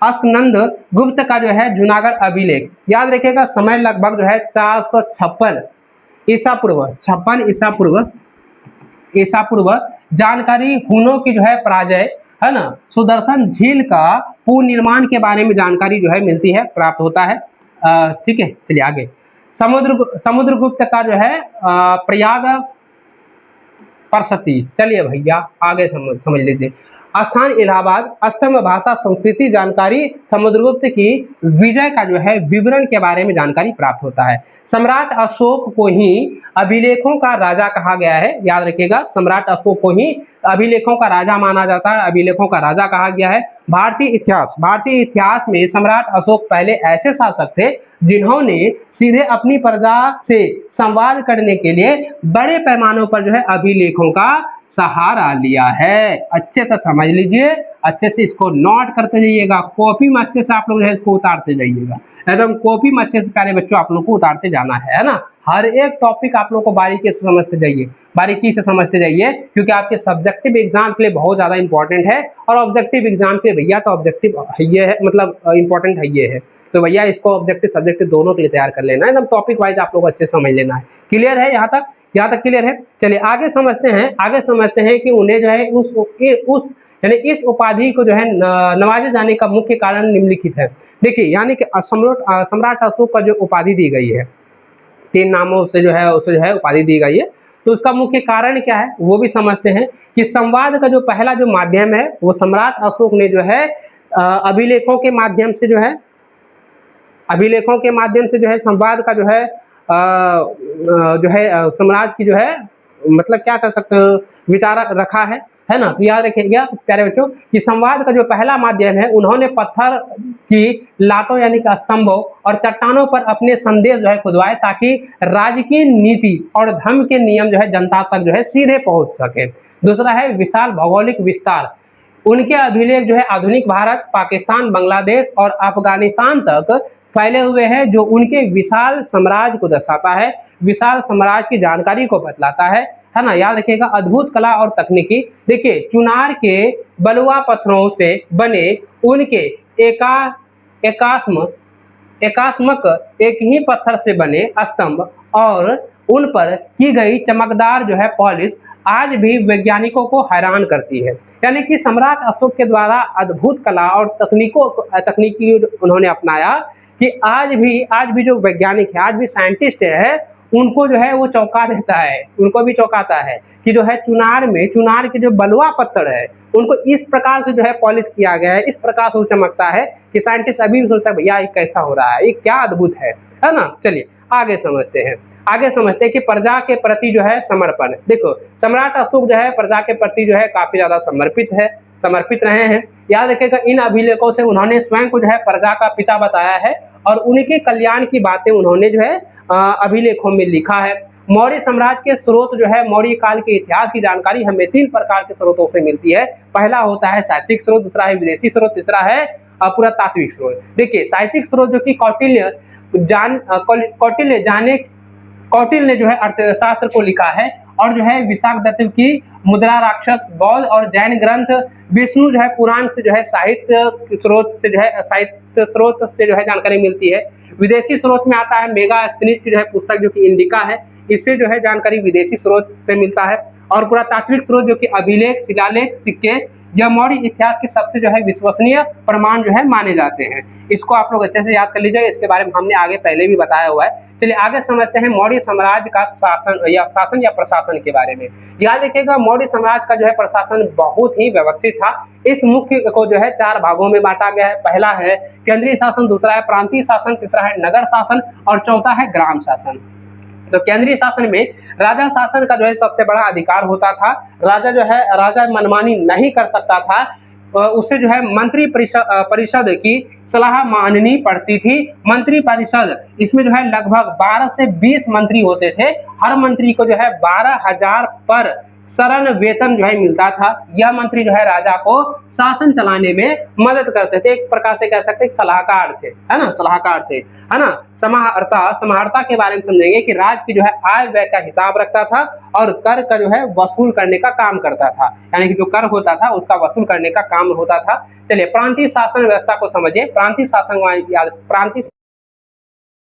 अस्कनंद गुप्त का जो है जूनागढ़ अभिलेख, याद रखिएगा समय लगभग जो है 456 ईसा पूर्व, 56 ईसा पूर्व। जानकारी हुनों की जो है पराजय, है ना, सुदर्शन झील का पुनर्निर्माण के बारे में जानकारी जो है मिलती है, प्राप्त होता है। ठीक है, चलिए आगे। समुद्रगुप्त का जो है प्रयाग परसती, चलिए भैया आगे समझ लीजिए। स्थान इलाहाबाद, स्तंभ भाषा संस्कृति जानकारी, समुद्रगुप्त की विजय का जो है विवरण के बारे में जानकारी प्राप्त होता है। सम्राट अशोक को ही अभिलेखों का राजा कहा गया है, याद रखिएगा सम्राट अशोक को ही अभिलेखों का राजा माना जाता है, अभिलेखों का राजा कहा गया है। भारतीय इतिहास में सम्राट अशोक पहले ऐसे शासक थे जिन्होंने सीधे अपनी प्रजा से संवाद करने के लिए बड़े पैमानों पर जो है अभिलेखों का सहारा लिया है। अच्छे से समझ लीजिए, अच्छे से इसको नोट करते जाइएगा, कॉपी में अच्छे से आप लोग जो है इसको उतारते जाइएगा, एकदम कॉपी में अच्छे से प्यारे बच्चों आप लोग को उतारते जाना है ना। हर एक टॉपिक आप लोग को बारीकी से समझते जाइए, बारीकी से समझते जाइए, क्योंकि आपके सब्जेक्टिव एग्जाम के लिए बहुत ज्यादा इंपॉर्टेंट है, और ऑब्जेक्टिव एग्जाम के भैया तो ऑब्जेक्टिव ये है, मतलब इंपॉर्टेंट है ये है, तो भैया इसको ऑब्जेक्टिव सब्जेक्टिव दोनों के लिए तैयार कर लेना है, एकदम टॉपिक वाइज आप लोग अच्छे समझ लेना है। क्लियर है यहाँ तक क्लियर है। चलिए आगे समझते हैं कि उन्हें जो है उस यानी इस उपाधि को जो है नवाजे जाने का मुख्य कारण निम्नलिखित है। देखिए यानी कि सम्राट अशोक का जो उपाधि दी गई है, 3 नामों से जो है उसे जो है उपाधि दी गई है, तो उसका मुख्य कारण क्या है वो भी समझते हैं। कि संवाद का जो पहला जो माध्यम है वो सम्राट अशोक ने जो है अभिलेखों के माध्यम से जो है संवाद का जो है सम्राट की जो है मतलब क्या कर सकते हैं विचार रखा है ना। तो याद रखिएगा प्यारे बच्चों कि संवाद का जो पहला माध्यम है उन्होंने पत्थर की लातों यानी कि स्तंभों और चट्टानों पर अपने संदेश जो है खुदवाए, ताकि राजकीय नीति और धर्म के नियम जो है जनता तक जो है सीधे पहुंच सके। दूसरा है विशाल भौगोलिक विस्तार, उनके अभिलेख जो है आधुनिक भारत, पाकिस्तान, बांग्लादेश और अफगानिस्तान तक फैले हुए हैं, जो उनके विशाल साम्राज्य को दर्शाता है, विशाल साम्राज्य की जानकारी को बतलाता है ना। याद रखिएगा अद्भुत कला और तकनीकी, देखिए चुनार के बलुआ पत्थरों से बने उनके एकास्मक एक ही पत्थर से बने स्तंभ और उन पर की गई चमकदार जो है पॉलिश आज भी वैज्ञानिकों को हैरान करती है। यानी कि सम्राट अशोक के द्वारा अद्भुत कला और तकनीकी उन्होंने अपनाया कि आज भी जो वैज्ञानिक है, आज भी साइंटिस्ट है, उनको जो है वो चौंका देता है, उनको भी चौंकाता है कि जो है चुनार के जो बलुआ पत्थर है उनको इस प्रकार से जो है पॉलिश किया गया है, इस प्रकार से वो चमकता है कि साइंटिस्ट अभी भी सोचता है भैया ये कैसा हो रहा है, ये क्या अद्भुत है ना। चलिए आगे समझते हैं कि प्रजा के प्रति जो है समर्पण। देखो सम्राट अशोक जो है प्रजा के प्रति जो है काफी ज्यादा समर्पित रहे हैं। याद रखिएगा इन अभिलेखों से उन्होंने स्वयं को जो है प्रजा का पिता बताया है, और उनके कल्याण की बातें उन्होंने जो है अभिलेखों में लिखा है। मौर्य साम्राज्य के स्रोत जो है, मौर्य काल के इतिहास की जानकारी हमें 3 प्रकार के स्रोतों से मिलती है। पहला होता है साहित्यिक स्रोत, दूसरा है विदेशी स्रोत, तीसरा है पुरातात्विक स्रोत। देखिए साहित्यिक स्रोत जो कि कौटिल्य ने जो है अर्थशास्त्र को लिखा है, और जो है विशाखदत्त की मुद्रा राक्षस, बौद्ध और जैन ग्रंथ, विष्णु जो है पुराण से जो है साहित्य स्रोत से जो है जानकारी मिलती है। विदेशी स्रोत में आता है मेगास्थनीज की जो है पुस्तक जो कि इंडिका है, इससे जो है जानकारी विदेशी स्रोत से मिलता है। और पुरातात्विक स्रोत जो कि अभिलेख, शिलालेख, सिक्के, यह मौर्य इतिहास के सबसे जो है विश्वसनीय प्रमाण जो है माने जाते हैं। इसको आप लोग अच्छे से याद कर लीजिए, इसके बारे में हमने आगे पहले भी बताया हुआ है। चलिए आगे समझते हैं मौर्य साम्राज्य का शासन या प्रशासन के बारे में। याद रखिएगा मौर्य साम्राज्य का जो है प्रशासन बहुत ही व्यवस्थित था। इस मुख्य को जो है 4 भागों में बांटा गया है। पहला है केंद्रीय शासन, दूसरा है प्रांतीय शासन, तीसरा है नगर शासन और चौथा है ग्राम शासन। तो केंद्रीय शासन में राजा शासन का जो है सबसे बड़ा अधिकार होता था। राजा मनमानी नहीं कर सकता था, उसे जो है मंत्री परिषद की सलाह माननी पड़ती थी। मंत्री परिषद इसमें जो है लगभग 12 से 20 मंत्री होते थे। हर मंत्री को जो है 12,000 पर सरल वेतन जो है मिलता था। यह मंत्री जो है राजा को शासन चलाने में मदद करते थे, एक प्रकार से कह सकते हैं सलाहकार थे, है ना, सलाहकार थे, है ना। समाहर्ता के बारे में समझेंगे कि राज्य की जो है आय व्यय का हिसाब रखता था और कर का जो है वसूल करने का काम करता था, यानी कि जो कर होता था उसका वसूल करने का काम होता था। चलिए प्रांतीय शासन व्यवस्था को समझिए। प्रांतीय